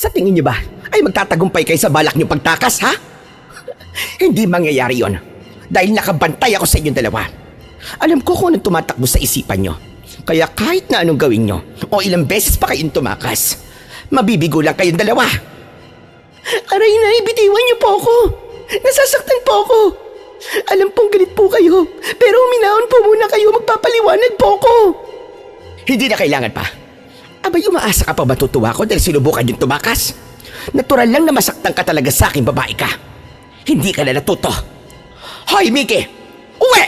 Sa tingin niyo ba ay magtatagumpay kayo sa balak niyo pagtakas, ha? Hindi mangyayari yon dahil nakabantay ako sa inyong dalawa. Alam ko kung anong tumatakbo sa isipan niyo. Kaya kahit na anong gawin niyo o ilang beses pa kayong tumakas, mabibigo lang kayong dalawa. Aray na, bitiwan niyo po ako. Nasasaktan po ako. Alam pong galit po kayo, pero uminahon po muna kayo, magpapaliwanag po ako. Hindi na kailangan pa. Abay, umaasa ka pa matutuwa ko dahil sinubukan yung tumakas? Natural lang na masaktan ka talaga sa akin, babae ka. Hindi ka na natuto. Hoy, Mickey! Uwi!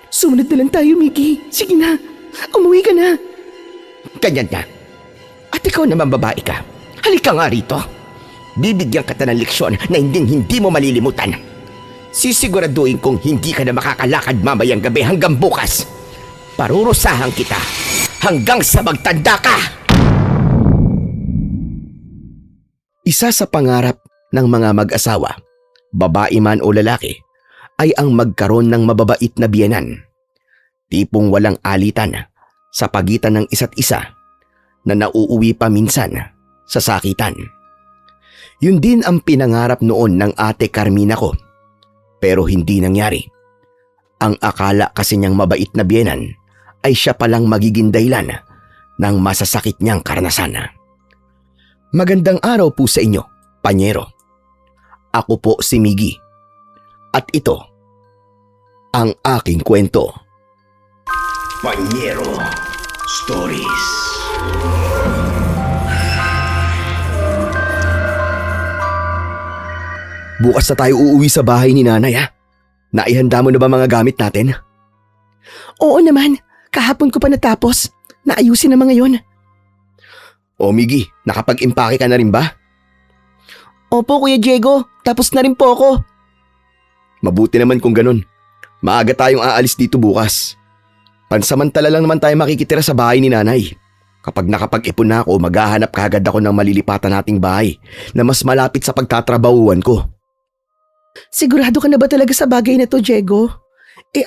Sumunod na lang tayo, Mickey. Sige na, umuwi ka na. Ganyan na. At ikaw naman, babae ka. Halika nga rito. Bibigyan ka ng leksyon na hindi mo malilimutan. Sisiguraduhin kong hindi ka na makakalakad mamayang gabi hanggang bukas. Parurusahan kita hanggang sa magtanda ka. Isa sa pangarap ng mga mag-asawa, babae man o lalaki, ay ang magkaroon ng mababait na biyenan. Tipong walang alitan sa pagitan ng isa't isa na nauuwi pa minsan sa sakitan. Yun din ang pinangarap noon ng ate Carmina ko. Pero hindi nangyari. Ang akala kasi niyang mabait na biyenan ay siya palang magiging dahilan ng masasakit niyang karanasan. Magandang araw po sa inyo, panyero. Ako po si Miggy. At ito, ang aking kwento. Panyero Stories. Bukas na tayo uuwi sa bahay ni nanay, ha? Naihanda mo na ba mga gamit natin? Oo naman, kahapon ko pa natapos. Naayusin na mga yon. O Miggy, nakapag-impake ka na rin ba? Opo Kuya Diego, tapos na rin po ako. Mabuti naman kung ganun. Maaga tayong aalis dito bukas. Pansamantala lang naman tayo makikitira sa bahay ni nanay. Kapag nakapag-ipon na ako, maghahanap kaagad ako ng malilipatan nating bahay na mas malapit sa pagtatrabahuan ko. Sigurado ka na ba talaga sa bagay na to, Diego?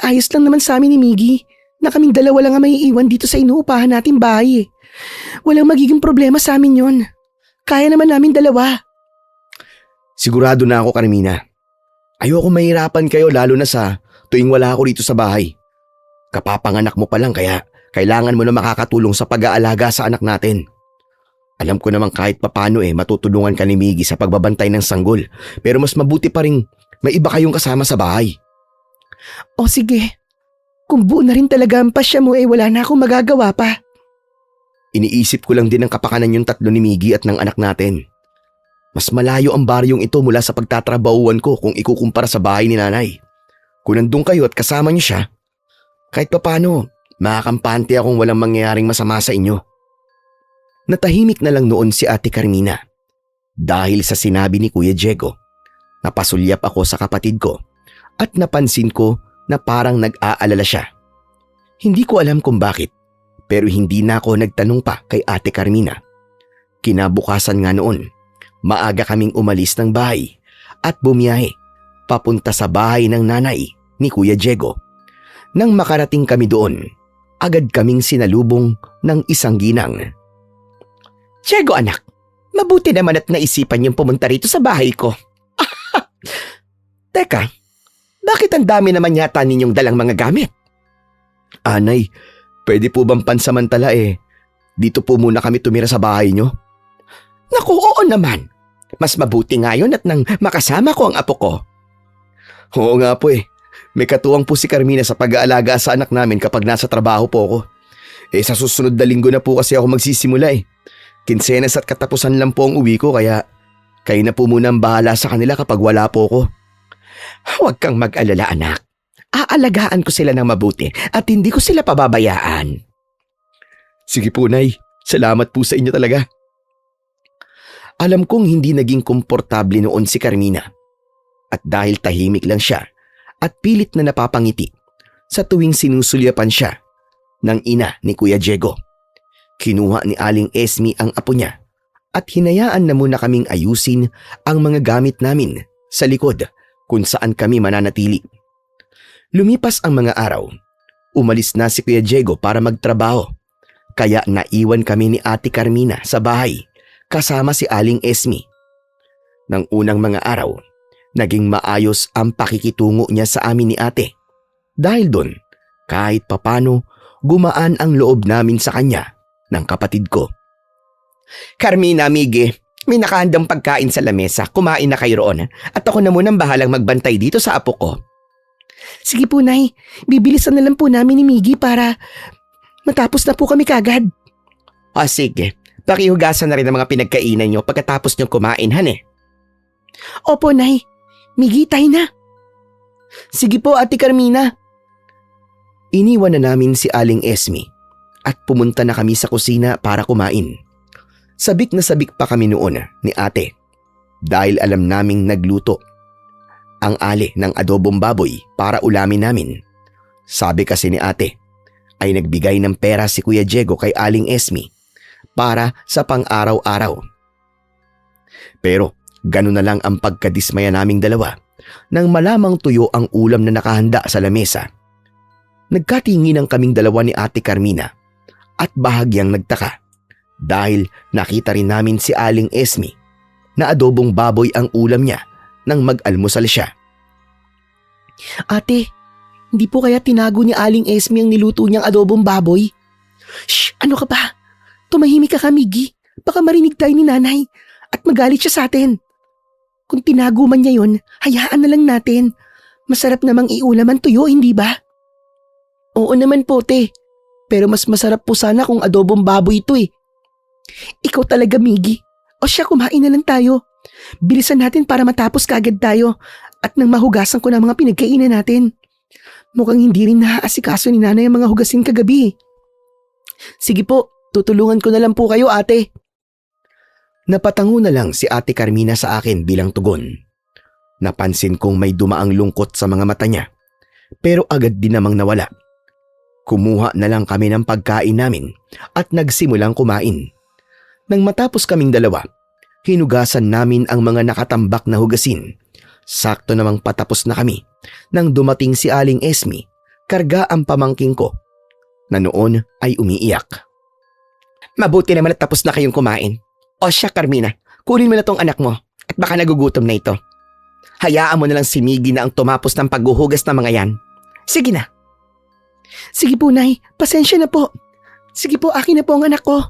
Ayos lang naman sa amin ni Miggy na kaming dalawa lang ang maiiwan dito sa inuupahan nating bahay. Walang magiging problema sa amin yon. Kaya naman namin dalawa. Sigurado na ako, Carmina. Ayoko mahirapan kayo lalo na sa tuwing wala ako dito sa bahay. Kapapanganak mo pa lang kaya kailangan mo na makakatulong sa pag-aalaga sa anak natin. Alam ko naman kahit papano matutulungan ka ni Miggy sa pagbabantay ng sanggol. Pero mas mabuti pa rin may iba kayong kasama sa bahay. O sige, kung buo na rin talaga ang pasya mo wala na akong magagawa pa. Iniisip ko lang din ang kapakanan yung tatlo ni Miggy at ng anak natin. Mas malayo ang baryong ito mula sa pagtatrabahuan ko kung ikukumpara sa bahay ni nanay. Kung nandun kayo at kasama niyo siya, kahit papano, makakampante akong walang mangyayaring masama sa inyo. Natahimik na lang noon si Ate Carmina. Dahil sa sinabi ni Kuya Diego, napasulyap ako sa kapatid ko at napansin ko na parang nag-aalala siya. Hindi ko alam kung bakit, pero hindi na ako nagtanong pa kay Ate Carmina. Kinabukasan nga noon, maaga kaming umalis ng bahay at bumiyahe papunta sa bahay ng nanay ni Kuya Diego. Nang makarating kami doon, agad kaming sinalubong ng isang ginang. Diego anak, mabuti naman at naisipan niyong pumunta rito sa bahay ko. Teka, bakit ang dami naman yata ninyong dalang mga gamit? Anay, pwede po bang pansamantala dito po muna kami tumira sa bahay niyo? Naku, oo naman. Mas mabuti ngayon at nang makasama ko ang apo ko. Oo nga po May katuwang po si Carmina sa pag-aalaga sa anak namin kapag nasa trabaho po ako. Sa susunod na linggo na po kasi ako magsisimula Kinsenas at katapusan lang po ang uwi ko kaya kayo na po muna ang bahala sa kanila kapag wala po ako. Huwag kang mag-alala anak. Aalagaan ko sila ng mabuti at hindi ko sila pababayaan. Sige po Nay, salamat po sa inyo talaga. Alam kong hindi naging komportable noon si Carmina. At dahil tahimik lang siya at pilit na napapangiti sa tuwing sinusulyapan siya ng ina ni Kuya Diego. Kinuha ni Aling Esmi ang apo niya at hinayaan na muna kaming ayusin ang mga gamit namin sa likod kung saan kami mananatili. Lumipas ang mga araw. Umalis na si Kuya Diego para magtrabaho. Kaya naiwan kami ni Ate Carmina sa bahay kasama si Aling Esme. Nang unang mga araw, naging maayos ang pakikitungo niya sa amin ni ate. Dahil doon, kahit papano, gumaan ang loob namin sa kanya ng kapatid ko. Carmina, Miggy, may nakahandang pagkain sa lamesa. Kumain na kayo roon at ako na munang bahalang magbantay dito sa apo ko. Sige po, Nay. Bibilisan na lang po namin ni Miggy para matapos na po kami kagad. O sige, pakihugasan na rin ang mga pinagkainan nyo pagkatapos nyo kumain, hane. Opo, Nay. Miggy, tayo na. Sige po, Ate Carmina. Iniwan na namin si Aling Esme at pumunta na kami sa kusina para kumain. Sabik na sabik pa kami noon ni ate dahil alam naming nagluto ang ale ng adobong baboy para ulamin namin. Sabi kasi ni ate ay nagbigay ng pera si Kuya Diego kay Aling Esme para sa pang-araw-araw. Pero ganun na lang ang pagkadismaya naming dalawa nang malamang tuyo ang ulam na nakahanda sa lamesa. Nagkatinginan kaming dalawa ni Ate Carmina at bahagyang nagtaka dahil nakita rin namin si Aling Esme na adobong baboy ang ulam niya nang mag-almusal siya. Ate, hindi po kaya tinago ni Aling Esme ang niluto niyang adobong baboy? Shh! Ano ka ba? Tumahimik ka, Miggy. Baka marinig tayo ni nanay at magalit siya sa atin. Kung tinago man niya yon, hayaan na lang natin. Masarap namang iulam ang tuyo, hindi ba? Oo naman po, te. Pero mas masarap po sana kung adobong baboy ito eh. Ikaw talaga, Miggy. O siya, kumain na lang tayo. Bilisan natin para matapos kagad tayo at nang mahugasan ko na mga pinagkainan natin. Mukhang hindi rin naaasikaso ni nanay ang mga hugasin kagabi. Sige po, tutulungan ko na lang po kayo, ate. Napatango na lang si Ate Carmina sa akin bilang tugon. Napansin kong may dumaang lungkot sa mga mata niya, pero agad din namang nawala. Kumuha na lang kami ng pagkain namin at nagsimulang kumain. Nang matapos kaming dalawa, hinugasan namin ang mga nakatambak na hugasin. Sakto namang patapos na kami nang dumating si Aling Esme, karga ang pamangking ko, na noon ay umiiyak. Mabuti naman at tapos na kayong kumain. O siya, Carmina, kunin mo na tong anak mo at baka nagugutom na ito. Hayaan mo na lang si Miggy na ang tumapos ng paghuhugas ng mga yan. Sige na. Sige po, Nay. Pasensya na po. Sige po, akin na po ang anak ko.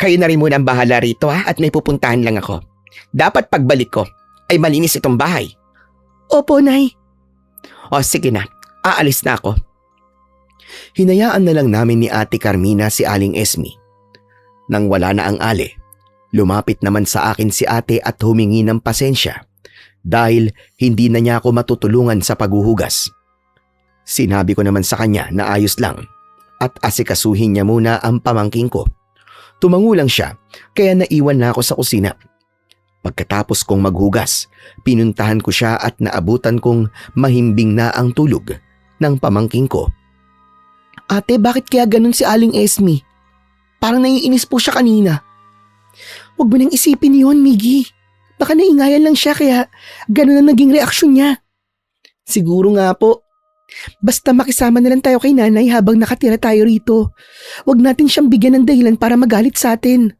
Kayo na rin muna ang bahala rito at may pupuntahan lang ako. Dapat pagbalik ko ay malinis itong bahay. Opo, Nay. O sige na, aalis na ako. Hinayaan na lang namin ni Ate Carmina si Aling Esme. Nang wala na ang ale, lumapit naman sa akin si ate at humingi ng pasensya dahil hindi na niya ako matutulungan sa paghuhugas. Sinabi ko naman sa kanya na ayos lang at asikasuhin niya muna ang pamangking ko. Tumango lang siya kaya naiwan na ako sa kusina. Pagkatapos kong maghugas, pinuntahan ko siya at naabutan kong mahimbing na ang tulog ng pamangking ko. Ate, bakit kaya ganun si Aling Esme? Parang naiinis po siya kanina. Huwag mo nang isipin yun, Miggy. Baka naingayan lang siya kaya ganun ang naging reaksyon niya. Siguro nga po. Basta makisama na lang tayo kay nanay habang nakatira tayo rito. Huwag natin siyang bigyan ng dahilan para magalit sa atin.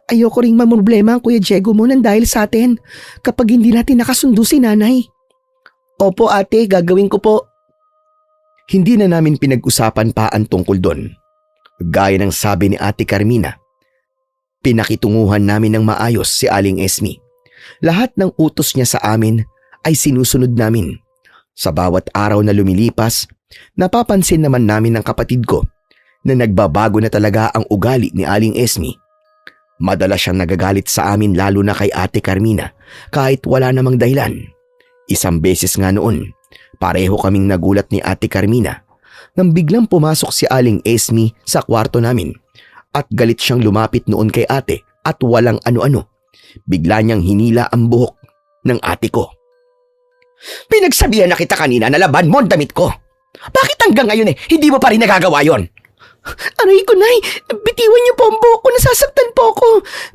Ayoko ring mamroblema ang Kuya Diego mo nang dahil sa atin kapag hindi natin nakasundo si nanay. Opo ate, gagawin ko po. Hindi na namin pinag-usapan pa ang tungkol doon. Gaya ng sabi ni Ate Carmina, pinakitunguhan namin ng maayos si Aling Esme. Lahat ng utos niya sa amin ay sinusunod namin. Sa bawat araw na lumilipas, napapansin naman namin ng kapatid ko na nagbabago na talaga ang ugali ni Aling Esme. Madalas siyang nagagalit sa amin lalo na kay Ate Carmina kahit wala namang dahilan. Isang beses nga noon, pareho kaming nagulat ni Ate Carmina nang biglang pumasok si Aling Esme sa kwarto namin at galit siyang lumapit noon kay ate at walang ano-ano. Bigla niyang hinila ang buhok ng ate ko. Pinagsabihan na kita kanina na laban mo ang damit ko. Bakit hanggang ngayon hindi mo pa rin nagagawa yon? Aray ko, Nay! Bitiwan niyo po ang buhok ko, nasasaktan po ako.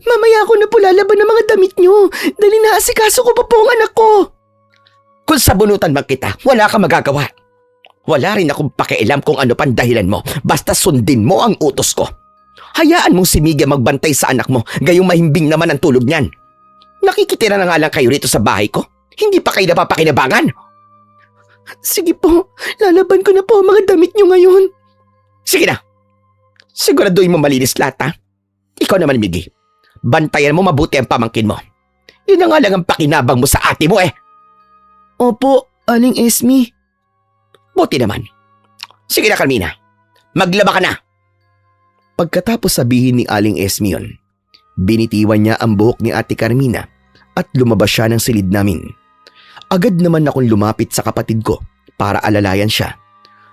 Mamaya ako na po lalaban ng mga damit niyo. Dali na asikaso ko pa po ang anak ko. Kung sabunutan man kita, wala kang magagawa. Wala rin akong pakialam kung ano pang dahilan mo. Basta sundin mo ang utos ko. Hayaan mong si Miggy magbantay sa anak mo, gayong mahimbing naman ang tulog niyan. Nakikitira na nga lang kayo rito sa bahay ko. Hindi pa kayo napapakinabangan. Sige po, lalaban ko na po ang mga damit niyo ngayon. Sige na. Siguraduhin mo malinis lahat, ha? Ikaw naman, Miggy. Bantayan mo mabuti ang pamangkin mo. Yun na nga lang ang pakinabang mo sa ate mo, eh. Opo, Aling Esme. Buti naman. Sige na, Carmina. Maglaba ka na. Pagkatapos sabihin ni Aling Esme yun, binitiwan niya ang buhok ni Ate Carmina at lumabas siya ng silid namin. Agad naman akong lumapit sa kapatid ko para alalayan siya.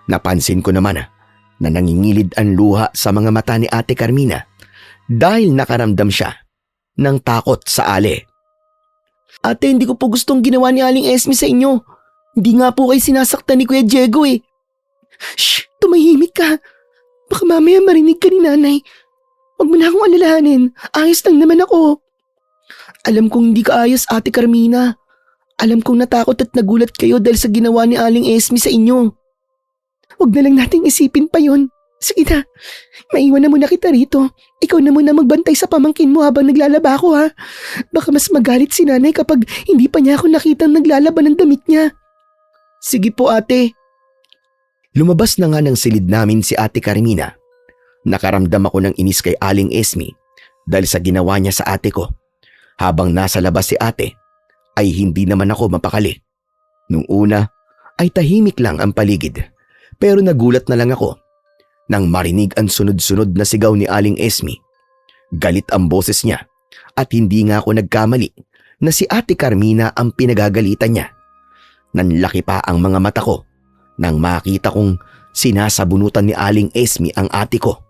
Napansin ko naman na nangingilid ang luha sa mga mata ni Ate Carmina dahil nakaramdam siya ng takot sa Ale. Ate, hindi ko po gustong ginawa ni Aling Esme sa inyo. Hindi nga po kayo sinasaktan ni Kuya Diego eh. Shh! Tumahimik ka. Baka mamaya marinig ka ni nanay. Huwag mo na akong alalahanin. Ayos lang naman ako. Alam kong hindi ka ayos, Ate Carmina. Alam kong natakot at nagulat kayo dahil sa ginawa ni Aling Esme sa inyo. Huwag na lang nating isipin pa yon. Sige na, maiwan na muna kita rito. Ikaw na muna magbantay sa pamangkin mo habang naglalaba ako, ha. Baka mas magalit si nanay kapag hindi pa niya ako nakitang naglalaba ng damit niya. Sige po, ate. Lumabas na nga ng silid namin si Ate Carmina. Nakaramdam ako ng inis kay Aling Esme dahil sa ginawa niya sa ate ko. Habang nasa labas si ate, ay hindi naman ako mapakali. Nung una, ay tahimik lang ang paligid. Pero nagulat na lang ako nang marinig ang sunod-sunod na sigaw ni Aling Esme. Galit ang boses niya at hindi nga ako nagkamali na si Ate Carmina ang pinagagalitan niya. Nanlaki pa ang mga mata ko nang makita kong sinasabunutan ni Aling Esme ang ate ko.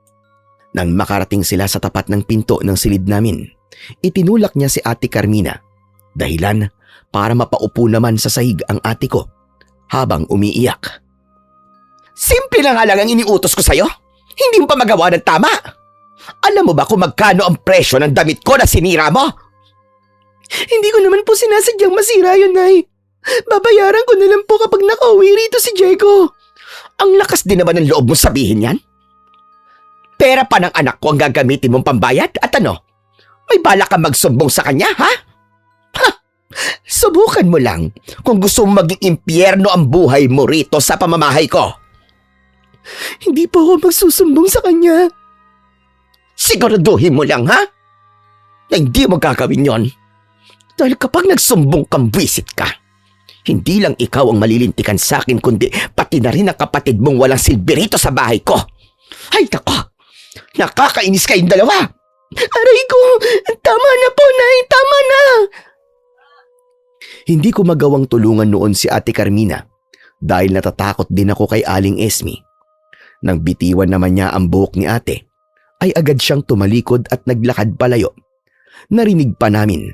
Nang makarating sila sa tapat ng pinto ng silid namin, itinulak niya si Ate Carmina, dahilan para mapaupo naman sa sahig ang ate ko habang umiiyak. Simple na nga lang ang iniutos ko sa'yo. Hindi mo pa magawa ng tama. Alam mo ba kung magkano ang presyo ng damit ko na sinira mo? Hindi ko naman po sinasadyang masira yun, Nay. Babayaran ko na lang po kapag nakauwi rito si Diego. Ang lakas din naman ng loob mo sabihin yan. Pera pa ng anak ko ang gagamitin mong pambayad at ano? May balak kang magsumbong sa kanya, ha? Ha! Subukan mo lang kung gusto mong maging impyerno ang buhay mo rito sa pamamahay ko. Hindi po ako magsusumbong sa kanya. Siguraduhin mo lang, ha? Na hindi mo gagawin yon. Dahil kapag nagsumbong kang visit ka, hindi lang ikaw ang malilintikan sa akin kundi pati na rin ang kapatid mong walang silbi rito sa bahay ko. Ay nako! Nakakainis kayong dalawa! Aray ko! Tama na po, Nay! Tama na! Hindi ko magawang tulungan noon si Ate Carmina dahil natatakot din ako kay Aling Esme. Nang bitiwan naman niya ang buhok ni ate, ay agad siyang tumalikod at naglakad palayo. Narinig pa namin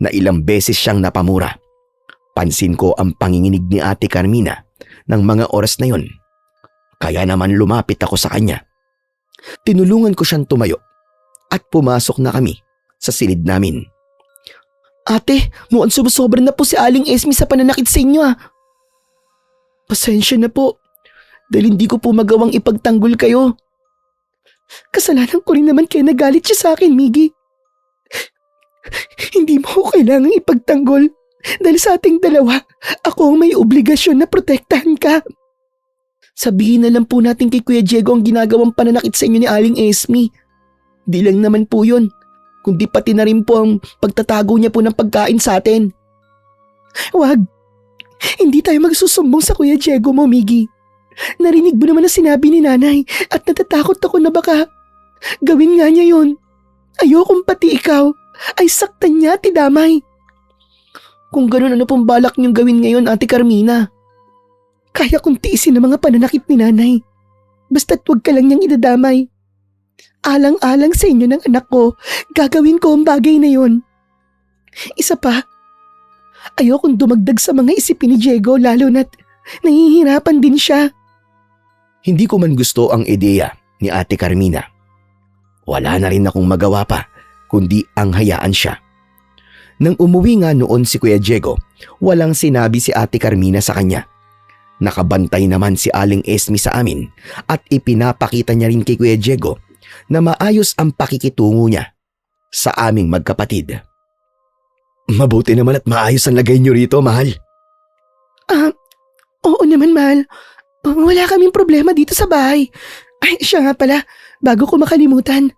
na ilang beses siyang napamura. Pansin ko ang panginginig ni Ate Carmina ng mga oras na yon. Kaya naman lumapit ako sa kanya. Tinulungan ko siyang tumayo at pumasok na kami sa silid namin. Ate, mukhang sumusobra na po si Aling Esme sa pananakit sa inyo, ha. Pasensya na po. Dahil hindi ko po magawang ipagtanggol kayo. Kasalanan ko rin naman kaya nagalit siya sa akin, Miggy. Hindi mo ko kailangang ipagtanggol dahil sa ating dalawa, ako ang may obligasyon na protektahan ka. Sabihin na lang po natin kay Kuya Diego ang ginagawang pananakit sa inyo ni Aling Esme. Di lang naman po yun, kundi pati na rin po ang pagtatago niya po ng pagkain sa atin. Wag, hindi tayo magsusumbong sa Kuya Diego mo, Miggy. Narinig mo naman na sinabi ni nanay at natatakot ako na baka gawin nga niya yun. Ayokong pati ikaw ay saktan niya at idamay. Kung gano'n ano pong balak niyong gawin ngayon, Ate Carmina? Kaya kong tiisin ang mga pananakit ni nanay. Basta't huwag ka lang niyang idadamay. Alang-alang sa inyo ng anak ko, gagawin ko ang bagay na yun. Isa pa, ayokong dumagdag sa mga isipin ni Diego lalo na't nahihirapan din siya. Hindi ko man gusto ang ideya ni Ate Carmina. Wala na rin akong magawa pa kundi ang hayaan siya. Nang umuwi nga noon si Kuya Diego, walang sinabi si Ate Carmina sa kanya. Nakabantay naman si Aling Esme sa amin at ipinapakita niya rin kay Kuya Diego na maayos ang pakikitungo niya sa aming magkapatid. Mabuti naman at maayos ang lagay niyo rito, mahal. Oo naman, mahal. Wala kaming problema dito sa bahay. Ay, siya nga pala, bago ko makalimutan.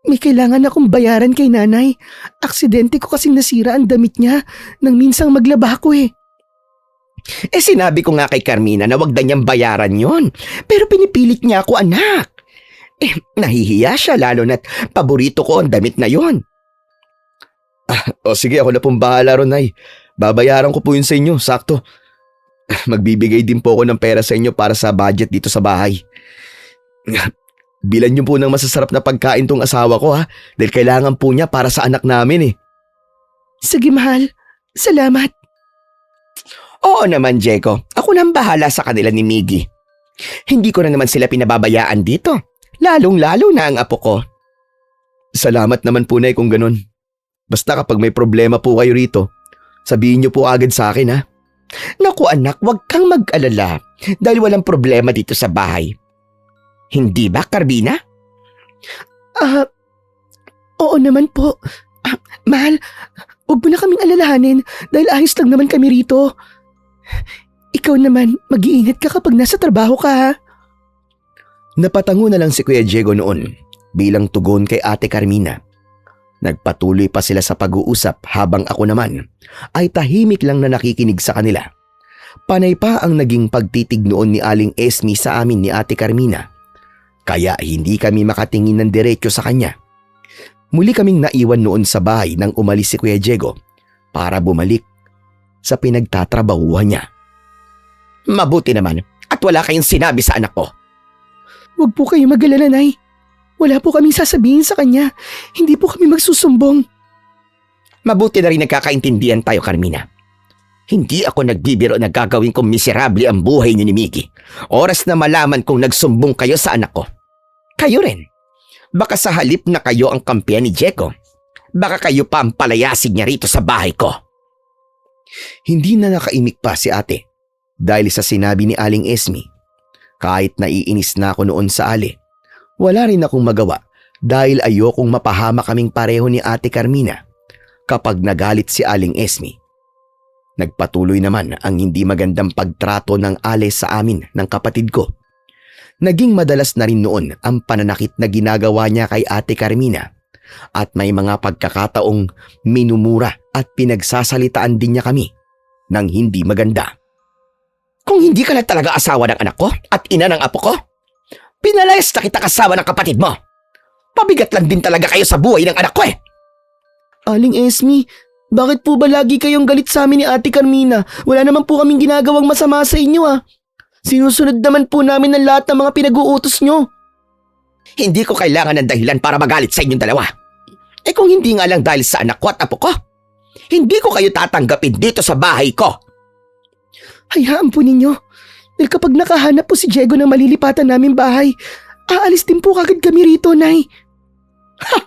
May kailangan akong bayaran kay nanay. Aksidente ko kasing nasira ang damit niya nang minsang maglaba ko eh. Sinabi ko nga kay Carmina na wag na niyang bayaran yon. Pero pinipilit niya ako, anak. Nahihiya siya lalo na't paborito ko ang damit na yon. Sige, ako na pong bahala ron, Nay. Babayaran ko po yun sa inyo, sakto. Magbibigay din po ako ng pera sa inyo para sa budget dito sa bahay. Bilan niyo po ng masasarap na pagkain tong asawa ko, ha, dahil kailangan po niya para sa anak namin eh. Sige, mahal. Salamat. Oo naman, Jeko. Ako nang bahala sa kanila ni Miggy. Hindi ko na naman sila pinababayaan dito. Lalong-lalo na ang apo ko. Salamat naman po, Nay, kung ganun. Basta kapag may problema po kayo rito, sabihin niyo po agad sa akin, ha. Naku anak, wag kang mag-alala dahil walang problema dito sa bahay. Hindi ba, Carmina? Oo naman po. Mahal, huwag mo na kaming alalahanin dahil ayos lang naman kami rito. Ikaw naman, mag-iingat ka kapag nasa trabaho ka, ha? Napatango na lang si Kuya Diego noon bilang tugon kay Ate Carmina. Nagpatuloy pa sila sa pag-uusap habang ako naman ay tahimik lang na nakikinig sa kanila. Panay pa ang naging pagtitig noon ni Aling Esme sa amin ni Ate Carmina. Kaya hindi kami makatingin ng diretso sa kanya. Muli kaming naiwan noon sa bahay nang umalis si Kuya Diego para bumalik sa pinagtatrabahuhan niya. Mabuti naman at wala kayong sinabi sa anak ko. Huwag po kayo mag-alala, Nay. Wala po kaming sasabihin sa kanya. Hindi po kami magsusumbong. Mabuti na rin nagkakaintindihan tayo, Carmina. Hindi ako nagbibiro na gagawin kong miserable ang buhay niyo ni Miggy. Oras na malaman kong nagsumbong kayo sa anak ko. Kayo rin. Baka sa halip na kayo ang kampiyan ni Jeko, baka kayo pa ang palayasin niya rito sa bahay ko. Hindi na nakaimik pa si ate dahil sa sinabi ni Aling Esme. Kahit naiinis na ako noon sa Ali, wala rin akong magawa dahil ayokong mapahama kaming pareho ni Ate Carmina kapag nagalit si Aling Esme. Nagpatuloy naman ang hindi magandang pagtrato ng Ale sa amin ng kapatid ko. Naging madalas na rin noon ang pananakit na ginagawa niya kay Ate Carmina at may mga pagkakataong minumura at pinagsasalitaan din niya kami ng hindi maganda. Kung hindi ka na talaga asawa ng anak ko at ina ng apo ko, pinalayas na kita kasama ng kapatid mo. Pabigat lang din talaga kayo sa buhay ng anak ko eh. Aling Esme, bakit po ba lagi kayong galit sa amin ni Ate Carmina? Wala naman po kaming ginagawang masama sa inyo, ah. Sinusunod naman po namin ang lahat ng mga pinag-uutos nyo. Hindi ko kailangan ng dahilan para magalit sa inyong dalawa. Kung hindi nga lang dahil sa anak ko at apo ko, hindi ko kayo tatanggapin dito sa bahay ko. Hayaan po ninyo. Dahil kapag nakahanap po si Diego ng malilipatan namin bahay, aalis din po kagad kami rito, Nay. Ha!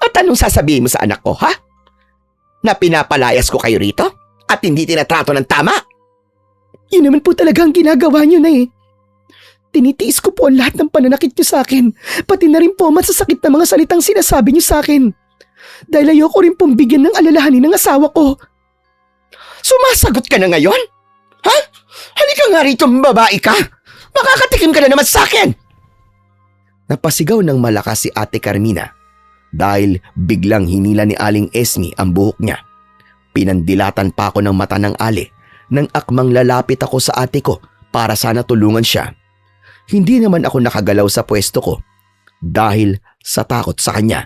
At anong sasabihin mo sa anak ko, ha? Na pinapalayas ko kayo rito at hindi tinatrato ng tama? Yun naman po talaga ang ginagawa nyo, Nay. Tinitiis ko po ang lahat ng pananakit nyo sa akin, pati na rin po masasakit na mga salitang sinasabi nyo sa akin. Dahil ayoko rin pong bigyan ng alalahanin ng asawa ko. Sumasagot ka na ngayon? Ha? Halika nga rito, babae ka! Makakatikim ka na naman sa akin! Napasigaw ng malakas si Ate Carmina dahil biglang hinila ni Aling Esme ang buhok niya. Pinandilatan pa ako ng mata ng Ali nang akmang lalapit ako sa ate ko para sana tulungan siya. Hindi naman ako nakagalaw sa pwesto ko dahil sa takot sa kanya.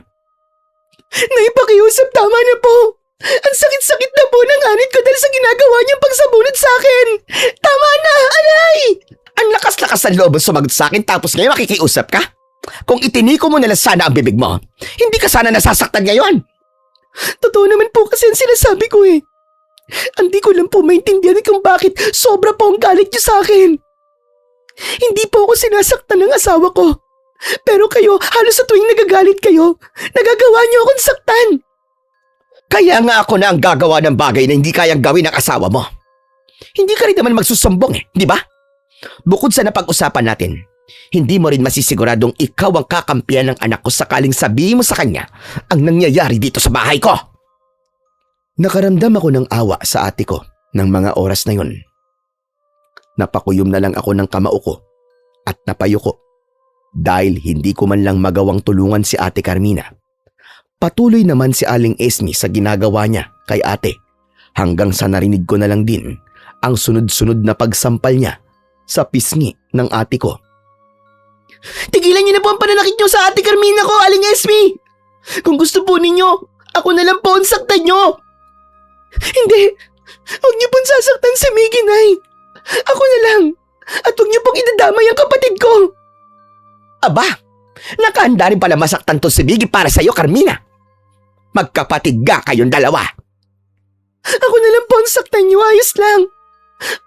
Naipakiusap, tama na po! Ang sakit-sakit na po ng anit ko dahil sa ginagawa niyang pagsabunod sa akin! Tama na, alay! Ang lakas-lakas ng loob sumagot sa akin tapos ngayon makikiusap ka? Kung itiniko mo na lang sana ang bibig mo, hindi ka sana nasasaktan ngayon. Totoo naman po kasi ang sinasabi ko eh. Hindi ko lang po maintindihan kung bakit sobra po ang galit niyo sa akin. Hindi po ako sinasaktan ng asawa ko. Pero kayo, halos sa tuwing nagagalit kayo, nagagawa niyo akong saktan. Kaya nga ako na ang gagawa ng bagay na hindi kayang gawin ng asawa mo. Hindi ka rin naman magsusumbong eh, di ba? Bukod sa napag-usapan natin, Hindi mo rin masisiguradong ikaw ang kakampiyan ng anak ko sakaling sabihin mo sa kanya ang nangyayari dito sa bahay ko. Nakaramdam ako ng awa sa ate ko ng mga oras na yun. Napakuyom na lang ako ng kamao ko at napayuko dahil hindi ko man lang magawang tulungan si Ate Carmina. Patuloy naman si Aling Esme sa ginagawa niya kay ate hanggang sa narinig ko na lang din ang sunod-sunod na pagsampal niya sa pisngi ng ate ko. Tigilan niyo na po ang pananakit niyo sa Ate Carmina ko, Aling Esme! Kung gusto po ninyo, ako na lang po ang saktan niyo! Hindi! Huwag niyo pong sasaktan si Miggy, Nay! Ako na lang! At huwag niyo pong idadamay ang kapatid ko! Aba, nakahanda rin pala masaktan to si Miggy para sa'yo, Carmina. Magkapatid ga kayong dalawa. Ako na lang po ang saktan niyo, ayos lang!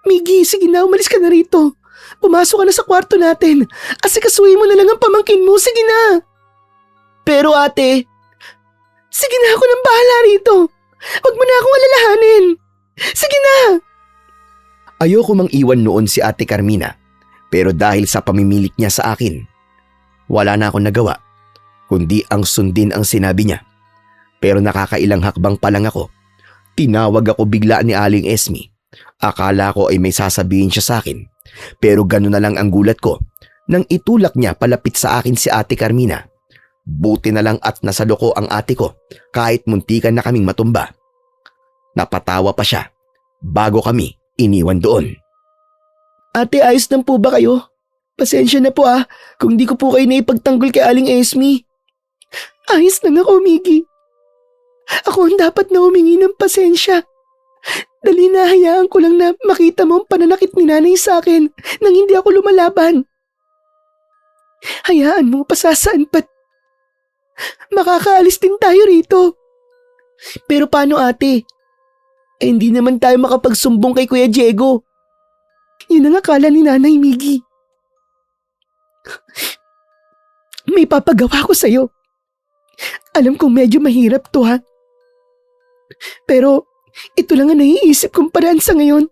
Miggy, sige na, umalis ka na rito. Pumasok ka na sa kwarto natin. Asikasuhin mo na lang ang pamangkin mo, sige na! Pero ate, sige na, ako nang bahala rito. Huwag mo na akong alalahanin. Sige na! Ayoko mang iwan noon si Ate Carmina pero dahil sa pamimilit niya sa akin, wala na akong nagawa kundi ang sundin ang sinabi niya. Pero nakakailang hakbang pa lang ako, tinawag ako bigla ni Aling Esme. Akala ko ay may sasabihin siya sa akin pero gano'n na lang ang gulat ko nang itulak niya palapit sa akin si Ate Carmina. Buti na lang at nasalo ko ang ate ko kahit muntikan na kaming matumba. Napatawa pa siya bago kami iniwan doon. Ate, ayos lang po ba kayo? Pasensya na po kung di ko po kayo naipagtanggol kay Aling Esme. Ayos lang ako, Miggy. Ako ang dapat na humingi ng pasensya. Dali na hayaan ko lang na makita mo ang pananakit ni nanay sa akin nang hindi ako lumalaban. Hayaan mo pasasaan pat makakaalis din tayo rito. Pero paano ate? Hindi naman tayo makapagsumbong kay Kuya Diego. Yun ang akala ni Nanay Miggy. May papagawa ko sa'yo. Alam kong medyo mahirap to pero ito lang ang naiisip kong paraan sa ngayon.